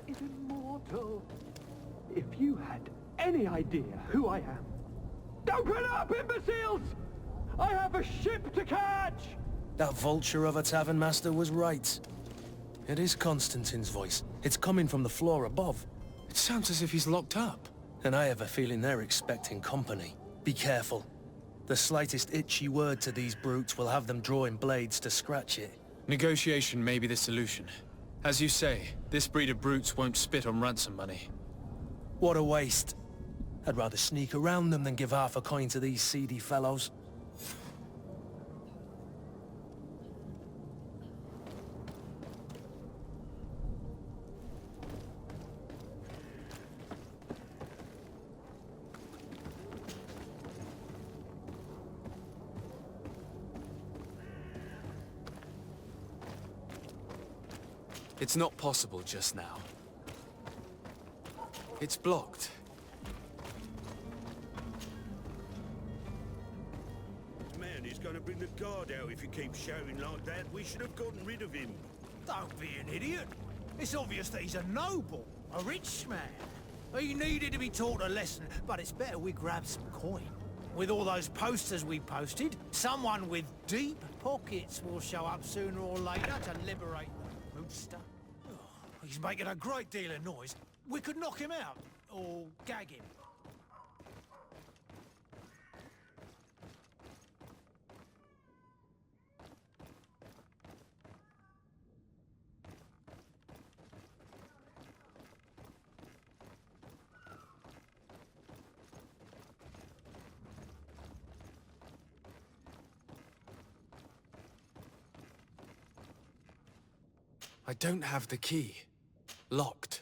Is immortal. If you had any idea who I am. Open up, imbeciles! I have a ship to catch!
That vulture of a tavern master was right. It is Constantine's voice. It's coming from the floor above.
It sounds as if he's locked up.
And I have a feeling they're expecting company. Be careful. The slightest itchy word to these brutes will have them drawing blades to scratch it.
Negotiation may be the solution. As you say, this breed of brutes won't spit on ransom money.
What a waste. I'd rather sneak around them than give half a coin to these seedy fellows.
It's not possible just now. It's blocked.
Man, he's gonna bring the guard out if you keep shouting like that. We should have gotten rid of him.
Don't be an idiot. It's obvious that he's a noble, a rich man. He needed to be taught a lesson, but it's better we grab some coin. With all those posters we posted, someone with deep pockets will show up sooner or later to liberate the rooster. He's making a great deal of noise. We could knock him out, or gag him.
I don't have the key. Locked.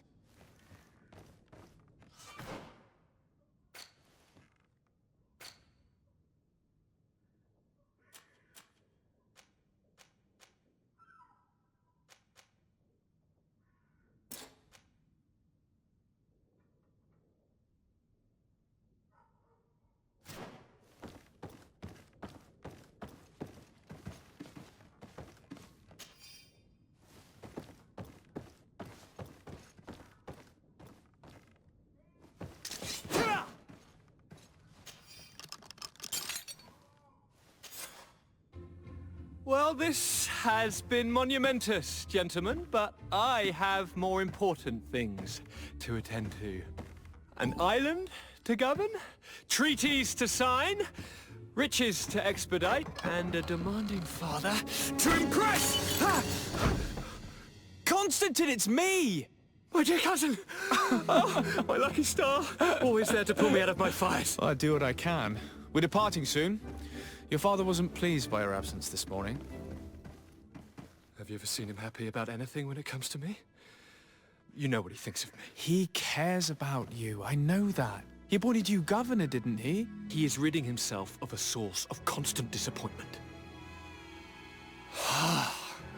Well, this has been monumentous, gentlemen, but I have more important things to attend to. An island to govern, treaties to sign, riches to expedite, and a demanding father to impress! Ah!
Constantine, it's me!
My dear cousin! Oh, my lucky star! Always there to pull me out of my fight.
I do what I can. We're departing soon. Your father wasn't pleased by our absence this morning.
Have you ever seen him happy about anything when it comes to me? You know what he thinks of me.
He cares about you, I know that. He appointed you governor, didn't he?
He is ridding himself of a source of constant disappointment.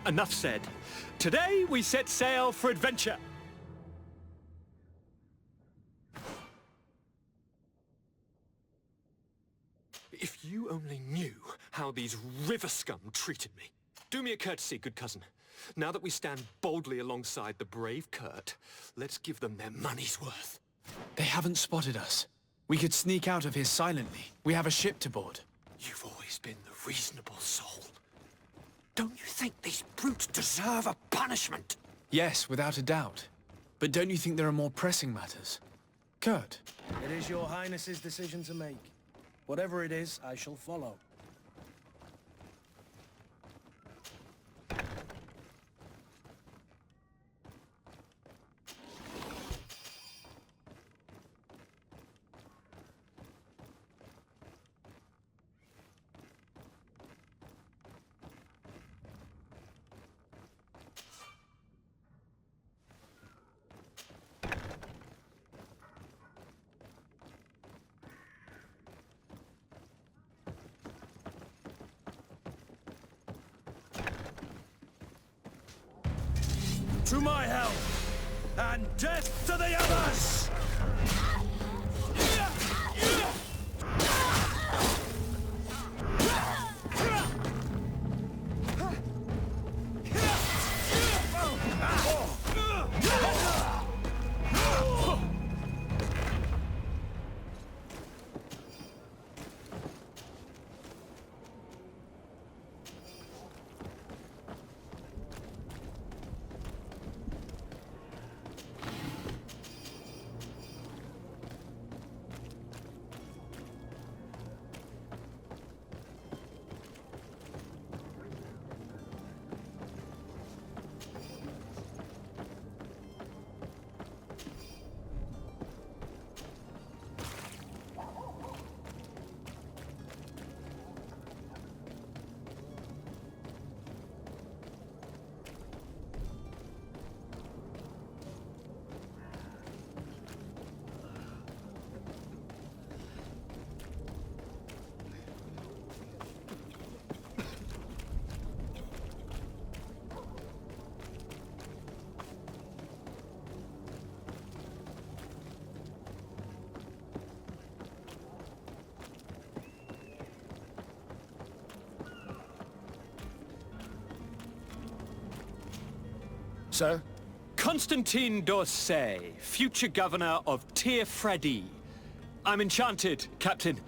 Enough said. Today we set sail for adventure. If you only knew how these river scum treated me. Do me a courtesy, good cousin. Now that we stand boldly alongside the brave Kurt, let's give them their money's worth.
They haven't spotted us. We could sneak out of here silently. We have a ship to board.
You've always been the reasonable soul. Don't you think these brutes deserve a punishment?
Yes, without a doubt. But don't you think there are more pressing matters? Kurt?
It is your highness's decision to make. Whatever it is, I shall follow.
To my help, and death to the others! Sir?
Constantine d'Orsay, future governor of Tir Freddy. I'm enchanted, Captain.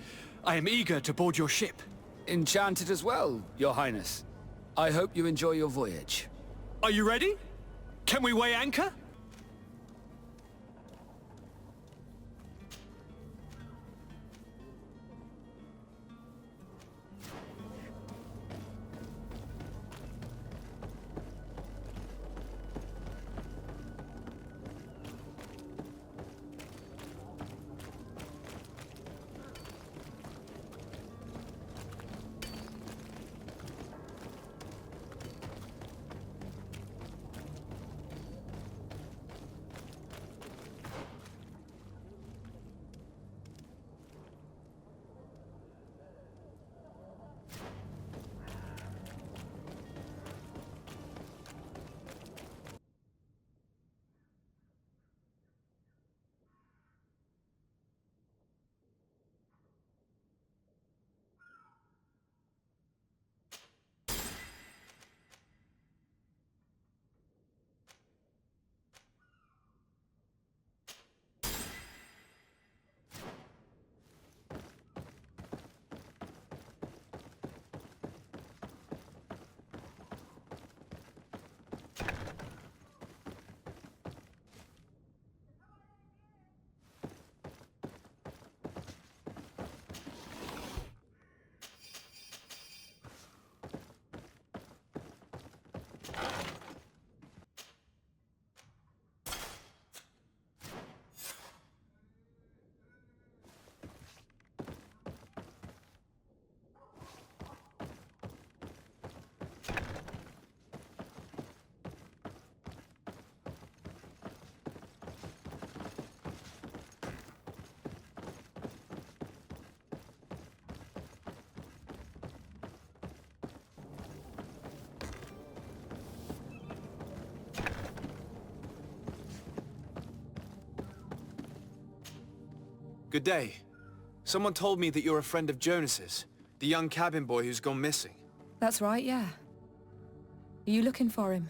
I am eager to board your ship.
Enchanted as well, Your Highness. I hope you enjoy your voyage.
Are you ready? Can we weigh anchor?
Good day. Someone told me that you're a friend of Jonas's, the young cabin boy who's gone missing.
That's right, yeah. Are you looking for him?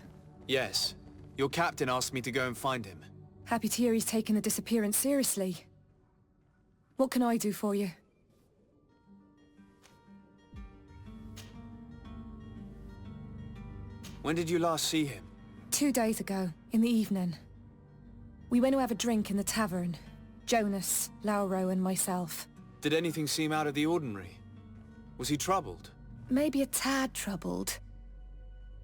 Yes. Your captain asked me to go and find him.
Happy to hear he's taken the disappearance seriously. What can I do for you?
When did you last see him?
2 days ago, in the evening. We went to have a drink in the tavern. Jonas, Lauro and myself.
Did anything seem out of the ordinary? Was he troubled?
Maybe a tad troubled.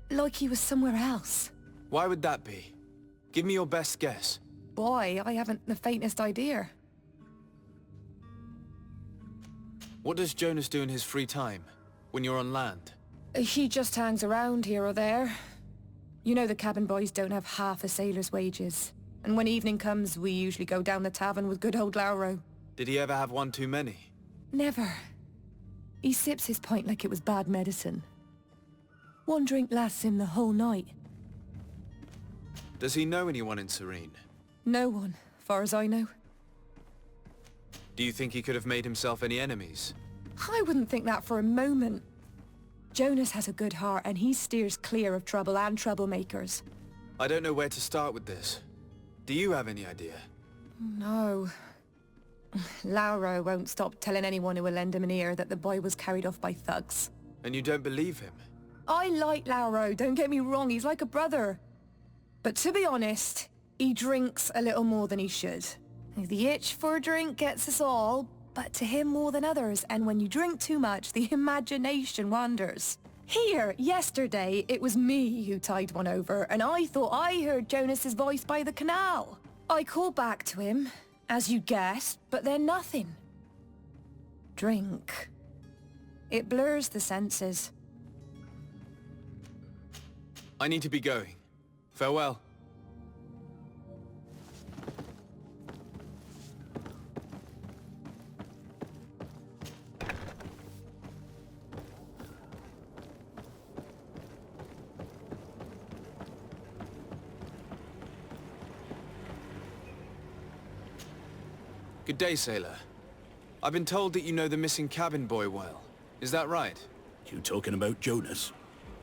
Like he was somewhere else.
Why would that be? Give me your best guess.
Boy, I haven't the faintest idea.
What does Jonas do in his free time, when you're on land?
He just hangs around here or there. You know the cabin boys don't have half a sailor's wages. And when evening comes, we usually go down the tavern with good old Lauro.
Did he ever have one too many?
Never. He sips his pint like it was bad medicine. One drink lasts him the whole night.
Does he know anyone in Serene?
No one, far as I know.
Do you think he could have made himself any enemies?
I wouldn't think that for a moment. Jonas has a good heart and he steers clear of trouble and troublemakers.
I don't know where to start with this. Do you have any idea?
No. Lauro won't stop telling anyone who will lend him an ear that the boy was carried off by thugs.
And you don't believe him?
I like Lauro, don't get me wrong, he's like a brother. But to be honest, he drinks a little more than he should. The itch for a drink gets us all, but to him more than others, and when you drink too much, the imagination wanders. Here, yesterday, it was me who tied one over, and I thought I heard Jonas's voice by the canal. I called back to him, as you guessed, but then nothing. Drink. It blurs the senses.
I need to be going. Farewell. Good day, sailor. I've been told that you know the missing cabin boy well. Is that right?
You talking about Jonas?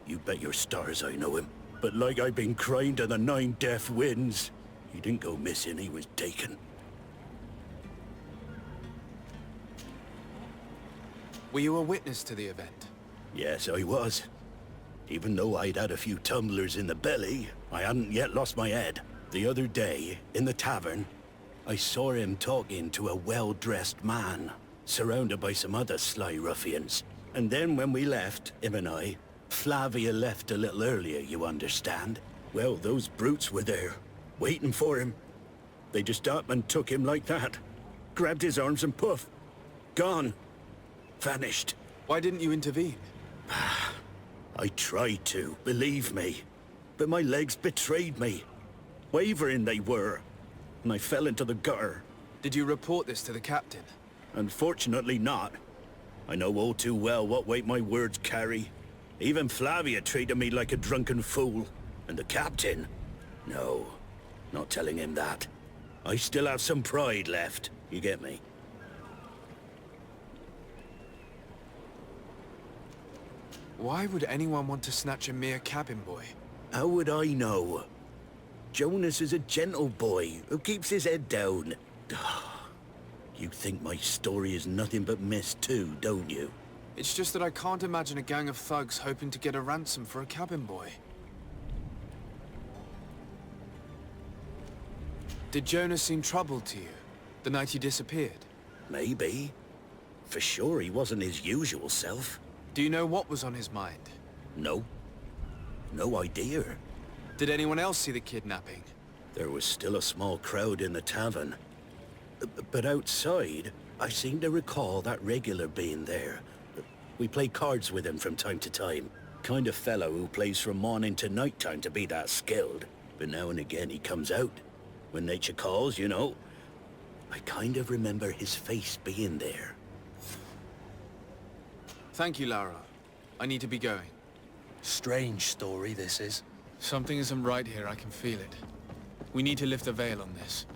You bet your stars I know him. But like I've been crying to the 9 death winds, he didn't go missing, he was taken.
Were you a witness to the event?
Yes, I was. Even though I'd had a few tumblers in the belly, I hadn't yet lost my head. The other day, in the tavern, I saw him talking to a well-dressed man, surrounded by some other sly ruffians. And then when we left, him and I, Flavia left a little earlier, you understand? Well, those brutes were there, waiting for him. They just up and took him like that. Grabbed his arms and poof. Gone. Vanished.
Why didn't you intervene?
I tried to, believe me. But my legs betrayed me. Wavering they were. And I fell into the gutter.
Did you report this to the captain?
Unfortunately not. I know all too well what weight my words carry. Even Flavia treated me like a drunken fool. And the captain? No, not telling him that. I still have some pride left, you get me?
Why would anyone want to snatch a mere cabin boy?
How would I know? Jonas is a gentle boy who keeps his head down. You think my story is nothing but mist too, don't you?
It's just that I can't imagine a gang of thugs hoping to get a ransom for a cabin boy. Did Jonas seem troubled to you, the night he disappeared?
Maybe. For sure he wasn't his usual self.
Do you know what was on his mind?
No. No idea.
Did anyone else see the kidnapping?
There was still a small crowd in the tavern. But outside, I seem to recall that regular being there. We play cards with him from time to time. Kind of fellow who plays from morning to night time to be that skilled. But now and again he comes out. When nature calls, you know. I kind of remember his face being there.
Thank you, Lara. I need to be going.
Strange story, this is.
Something isn't right here, I can feel it. We need to lift the veil on this.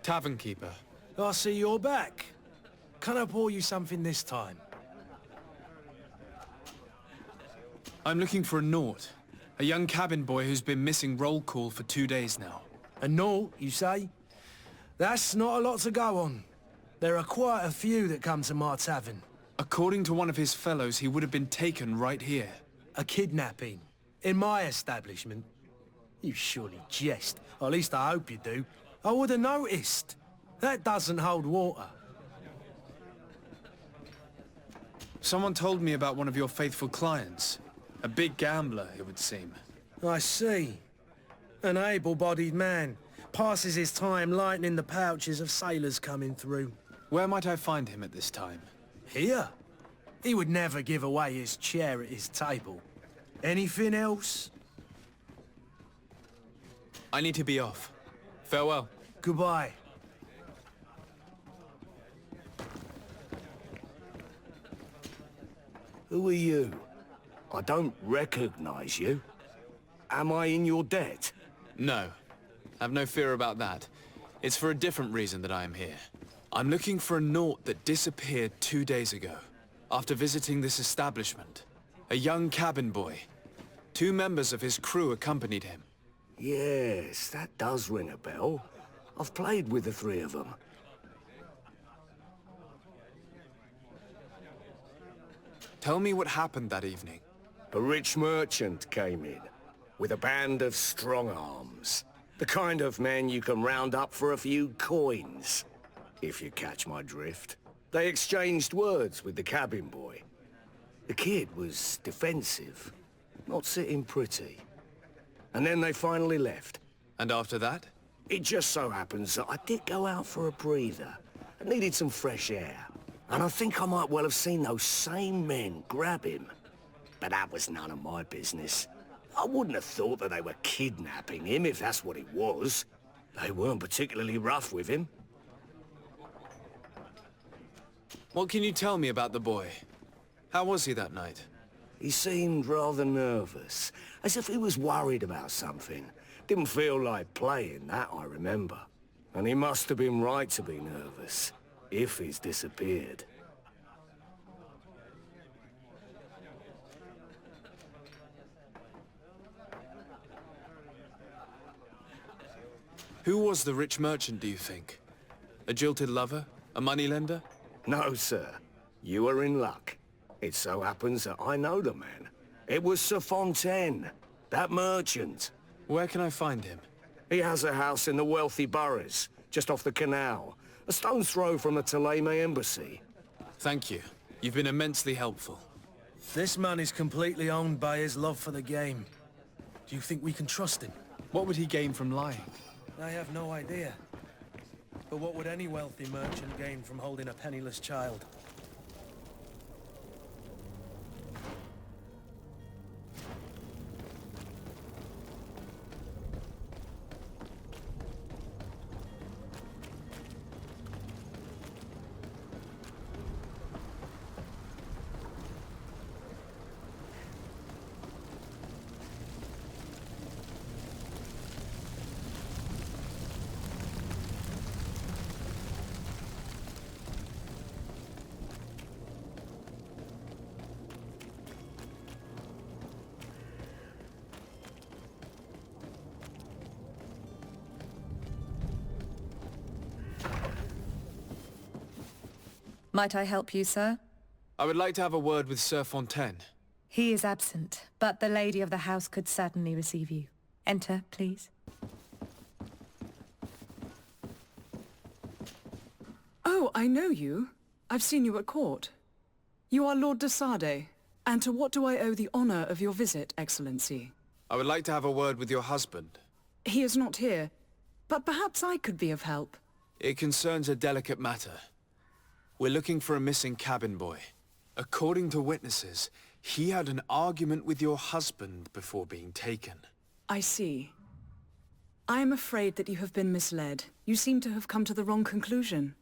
Tavern keeper.
I see you're back. Can I pour you something this time?
I'm looking for a Nought. A young cabin boy who's been missing roll call for 2 days now.
A Nought, you say? That's not a lot to go on. There are quite a few that come to my tavern.
According to one of his fellows, he would have been taken right here.
A kidnapping? In my establishment? You surely jest. Or at least I hope you do. I would have noticed. That doesn't hold water.
Someone told me about one of your faithful clients. A big gambler, it would seem.
I see. An able-bodied man. Passes his time lightening the pouches of sailors coming through.
Where might I find him at this time?
Here? He would never give away his chair at his table. Anything else?
I need to be off. Farewell.
Goodbye.
Who are you? I don't recognize you. Am I in your debt?
No. Have no fear about that. It's for a different reason that I am here. I'm looking for a Nought that disappeared 2 days ago, after visiting this establishment. A young cabin boy. 2 members of his crew accompanied him.
Yes, that does ring a bell. I've played with the 3 of them.
Tell me what happened that evening.
A rich merchant came in, with a band of strong arms. The kind of men you can round up for a few coins, if you catch my drift. They exchanged words with the cabin boy. The kid was defensive, not sitting pretty. And then they finally left.
And after that?
It just so happens that I did go out for a breather. I needed some fresh air. And I think I might well have seen those same men grab him. But that was none of my business. I wouldn't have thought that they were kidnapping him if that's what it was. They weren't particularly rough with him.
What can you tell me about the boy? How was he that night?
He seemed rather nervous, as if he was worried about something. Didn't feel like playing, that I remember. And he must have been right to be nervous, if he's disappeared.
Who was the rich merchant, do you think? A jilted lover? A moneylender?
No, sir. You are in luck. It so happens that I know the man. It was Sir Fontaine, that merchant.
Where can I find him?
He has a house in the wealthy boroughs, just off the canal. A stone's throw from the Thélème embassy.
Thank you. You've been immensely helpful.
This man is completely owned by his love for the game. Do you think we can trust him?
What would he gain from lying?
I have no idea. But what would any wealthy merchant gain from holding a penniless child?
Might I help you, sir?
I would like to have a word with Sir Fontaine.
He is absent, but the lady of the house could certainly receive you. Enter, please.
Oh, I know you. I've seen you at court. You are Lord de Sade. And to what do I owe the honor of your visit, Excellency?
I would like to have a word with your husband.
He is not here, but perhaps I could be of help.
It concerns a delicate matter. We're looking for a missing cabin boy. According to witnesses, he had an argument with your husband before being taken.
I see. I am afraid that you have been misled. You seem to have come to the wrong conclusion.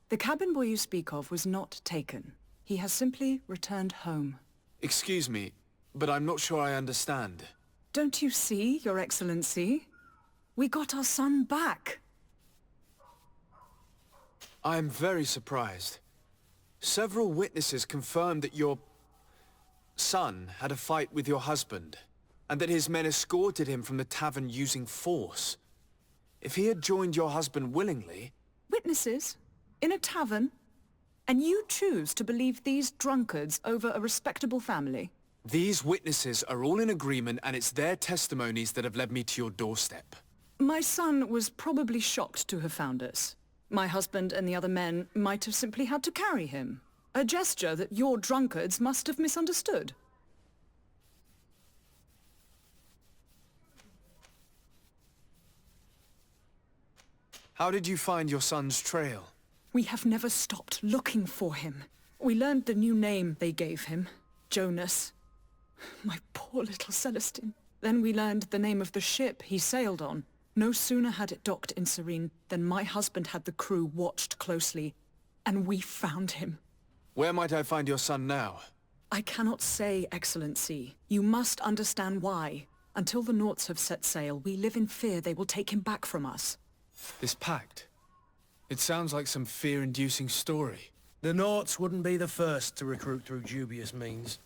The cabin boy you speak of was not taken. He has simply returned home.
Excuse me, but I'm not sure I understand.
Don't you see, Your Excellency? We got our son back.
I am very surprised. Several witnesses confirmed that your son had a fight with your husband, and that his men escorted him from the tavern using force. If he had joined your husband willingly...
Witnesses? In a tavern? And you choose to believe these drunkards over a respectable family?
These witnesses are all in agreement, and it's their testimonies that have led me to your doorstep.
My son was probably shocked to have found us. My husband and the other men might have simply had to carry him. A gesture that your drunkards must have misunderstood.
How did you find your son's trail?
We have never stopped looking for him. We learned the new name they gave him, Jonas. My poor little Celestine. Then we learned the name of the ship he sailed on. No sooner had it docked in Serene than my husband had the crew watched closely, and we found him.
Where might I find your son now?
I cannot say, Excellency. You must understand why. Until the Noughts have set sail, we live in fear they will take him back from us.
This pact? It sounds like some fear-inducing story.
The Noughts wouldn't be the first to recruit through dubious means.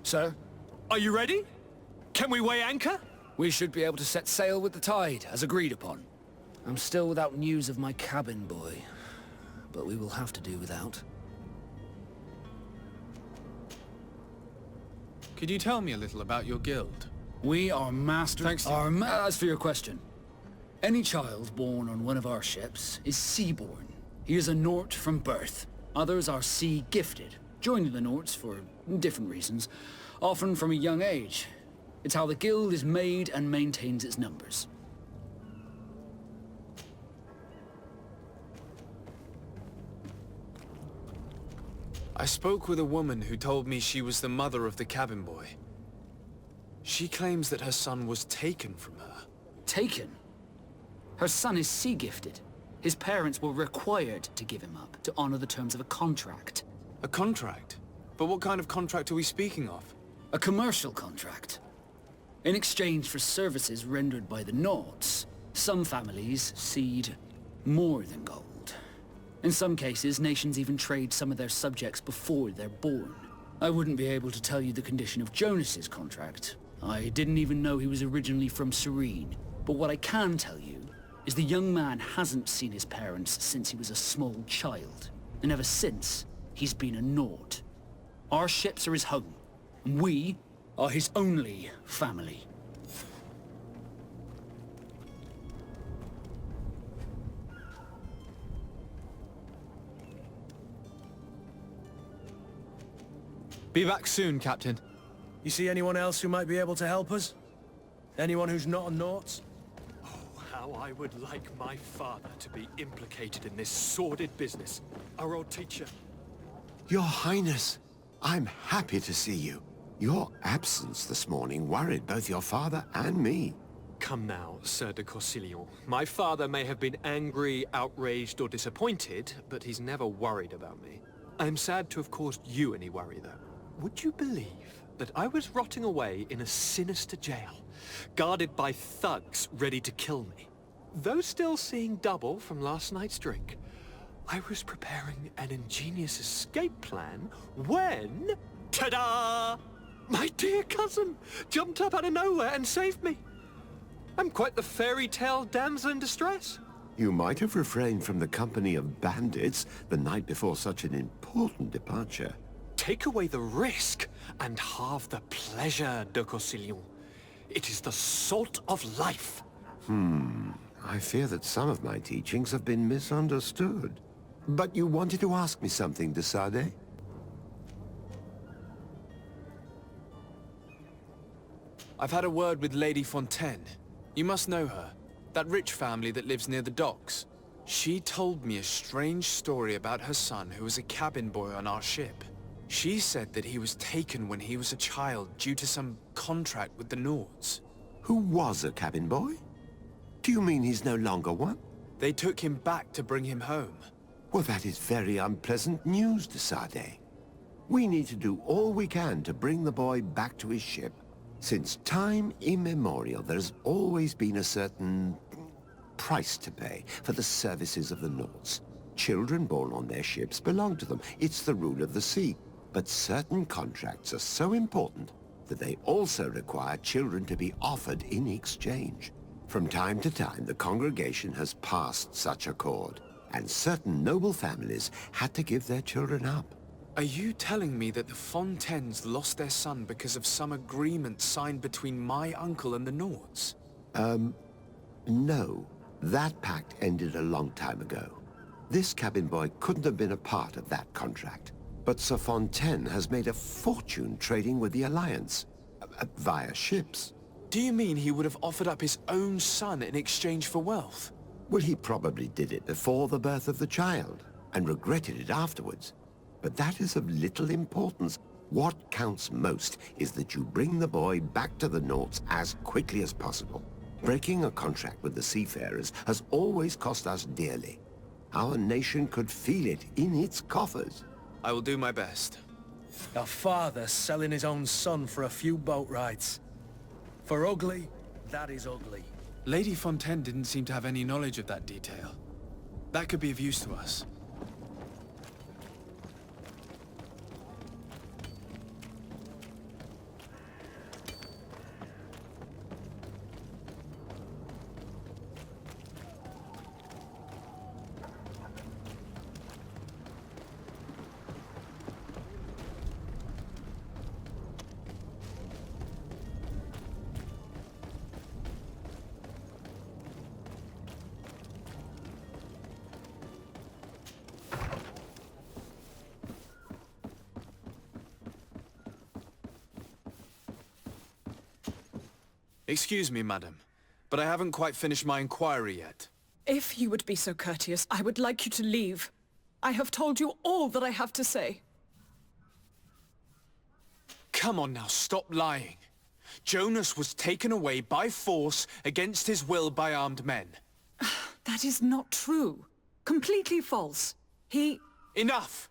Sir?
Are you ready? Can we weigh anchor?
We should be able to set sail with the tide, as agreed upon. I'm still without news of my cabin boy, but we will have to do without.
Could you tell me a little about your guild?
We are masters...
Thanks to
As for your question, any child born on one of our ships is seaborn. He is a Nought from birth. Others are sea-gifted, joining the Noughts for different reasons, often from a young age. It's how the guild is made and maintains its numbers.
I spoke with a woman who told me she was the mother of the cabin boy. She claims that her son was taken from her.
Taken? Her son is sea-gifted. His parents were required to give him up, to honor the terms of a contract.
A contract? But what kind of contract are we speaking of?
A commercial contract. In exchange for services rendered by the Noughts, some families cede more than gold. In some cases, nations even trade some of their subjects before they're born. I wouldn't be able to tell you the condition of Jonas's contract. I didn't even know he was originally from Serene. But what I can tell you is the young man hasn't seen his parents since he was a small child. And ever since, he's been a Nought. Our ships are his home. And we are his only family.
Be back soon, Captain.
You see anyone else who might be able to help us? Anyone who's not a Nought?
Oh, how I would like my father to be implicated in this sordid business. Our old teacher.
Your Highness, I'm happy to see you. Your absence this morning worried both your father and me.
Come now, Sir de Corsillon. My father may have been angry, outraged, or disappointed, but he's never worried about me. I am sad to have caused you any worry, though. Would you believe that I was rotting away in a sinister jail, guarded by thugs ready to kill me? Though still seeing double from last night's drink, I was preparing an ingenious escape plan when... ta-da! My dear cousin jumped up out of nowhere and saved me. I'm quite the fairy tale damsel in distress.
You might have refrained from the company of bandits the night before such an important departure.
Take away the risk and halve the pleasure, de Corsillon. It is the salt of life.
I fear that some of my teachings have been misunderstood. But you wanted to ask me something, de Sade?
I've had a word with Lady Fontaine. You must know her. That rich family that lives near the docks. She told me a strange story about her son who was a cabin boy on our ship. She said that he was taken when he was a child due to some contract with the Noughts.
Who was a cabin boy? Do you mean he's no longer one?
They took him back to bring him home.
Well, that is very unpleasant news, de Sade. We need to do all we can to bring the boy back to his ship. Since time immemorial, there's always been a certain price to pay for the services of the Noughts. Children born on their ships belong to them. It's the rule of the sea. But certain contracts are so important that they also require children to be offered in exchange. From time to time, the congregation has passed such accord, and certain noble families had to give their children up.
Are you telling me that the Fontaines lost their son because of some agreement signed between my uncle and the Noughts?
No. That pact ended a long time ago. This cabin boy couldn't have been a part of that contract. But Sir Fontaine has made a fortune trading with the Alliance, via ships.
Do you mean he would have offered up his own son in exchange for wealth?
Well, he probably did it before the birth of the child, and regretted it afterwards. But that is of little importance. What counts most is that you bring the boy back to the Noughts as quickly as possible. Breaking a contract with the seafarers has always cost us dearly. Our nation could feel it in its coffers.
I will do my best.
A father selling his own son for a few boat rides. For ugly, that is ugly.
Lady Fontaine didn't seem to have any knowledge of that detail. That could be of use to us. Excuse me, madam, but I haven't quite finished my inquiry yet.
If you would be so courteous, I would like you to leave. I have told you all that I have to say.
Come on now, stop lying. Jonas was taken away by force against his will by armed men.
That is not true. Completely false. He...
Enough!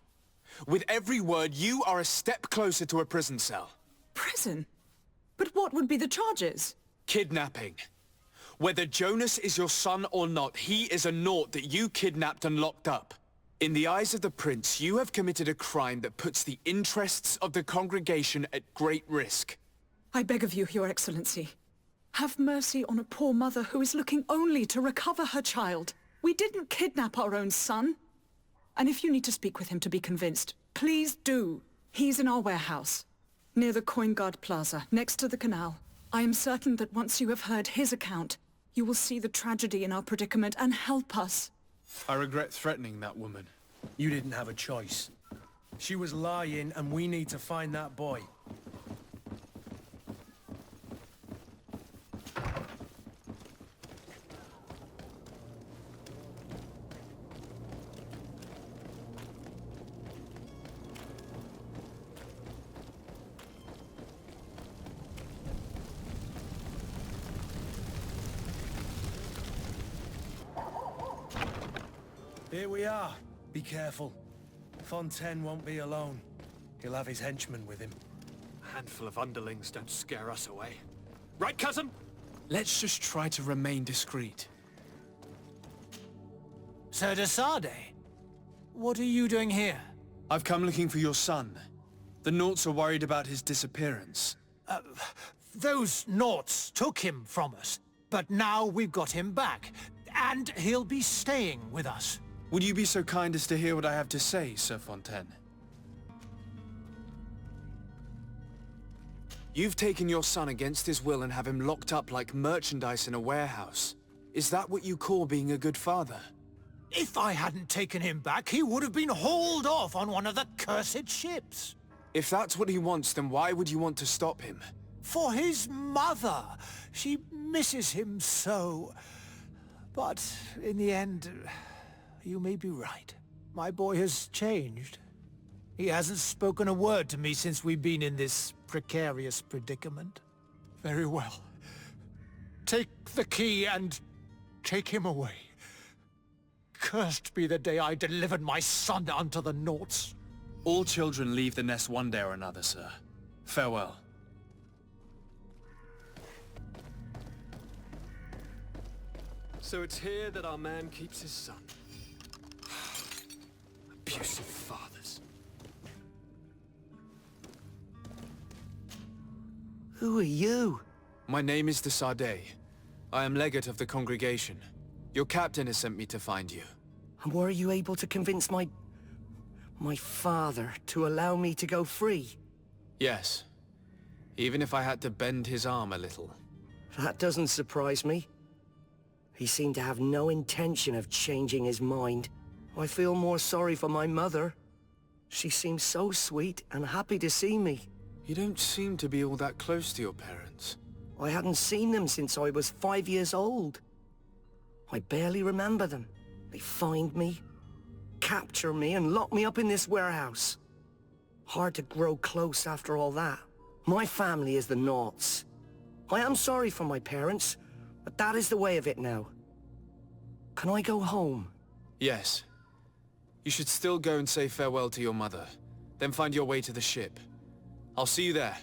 With every word, you are a step closer to a prison cell.
Prison? But what would be the charges?
Kidnapping. Whether Jonas is your son or not, he is a Nought that you kidnapped and locked up. In the eyes of the Prince, you have committed a crime that puts the interests of the congregation at great risk.
I beg of you, Your Excellency. Have mercy on a poor mother who is looking only to recover her child. We didn't kidnap our own son. And if you need to speak with him to be convinced, please do. He's in our warehouse, near the Coin Guard Plaza, next to the canal. I am certain that once you have heard his account, you will see the tragedy in our predicament and help us.
I regret threatening that woman.
You didn't have a choice. She was lying, and we need to find that boy. Here we are. Be careful. Fontaine won't be alone. He'll have his henchmen with him.
A handful of underlings don't scare us away. Right, cousin?
Let's just try to remain discreet.
Sir de Sardet, what are you doing here?
I've come looking for your son. The Noughts are worried about his disappearance.
Those Noughts took him from us, but now we've got him back, and he'll be staying with us.
Would you be so kind as to hear what I have to say, Sir Fontaine? You've taken your son against his will and have him locked up like merchandise in a warehouse. Is that what you call being a good father?
If I hadn't taken him back, he would have been hauled off on one of the cursed ships.
If that's what he wants, then why would you want to stop him?
For his mother. She misses him so. But in the end, you may be right. My boy has changed. He hasn't spoken a word to me since we've been in this precarious predicament. Very well. Take the key and take him away. Cursed be the day I delivered my son unto the Noughts.
All children leave the nest one day or another, sir. Farewell.
So it's here that our man keeps his son. Abusive fathers.
Who are you?
My name is de Sardet. I am legate of the congregation. Your captain has sent me to find you.
And were you able to convince my father to allow me to go free?
Yes. Even if I had to bend his arm a little.
That doesn't surprise me. He seemed to have no intention of changing his mind. I feel more sorry for my mother. She seems so sweet and happy to see me.
You don't seem to be all that close to your parents.
I hadn't seen them since I was 5 years old. I barely remember them. They find me, capture me, and lock me up in this warehouse. Hard to grow close after all that. My family is the Noughts. I am sorry for my parents, but that is the way of it now. Can I go home?
Yes. You should still go and say farewell to your mother. Then find your way to the ship. I'll see you there.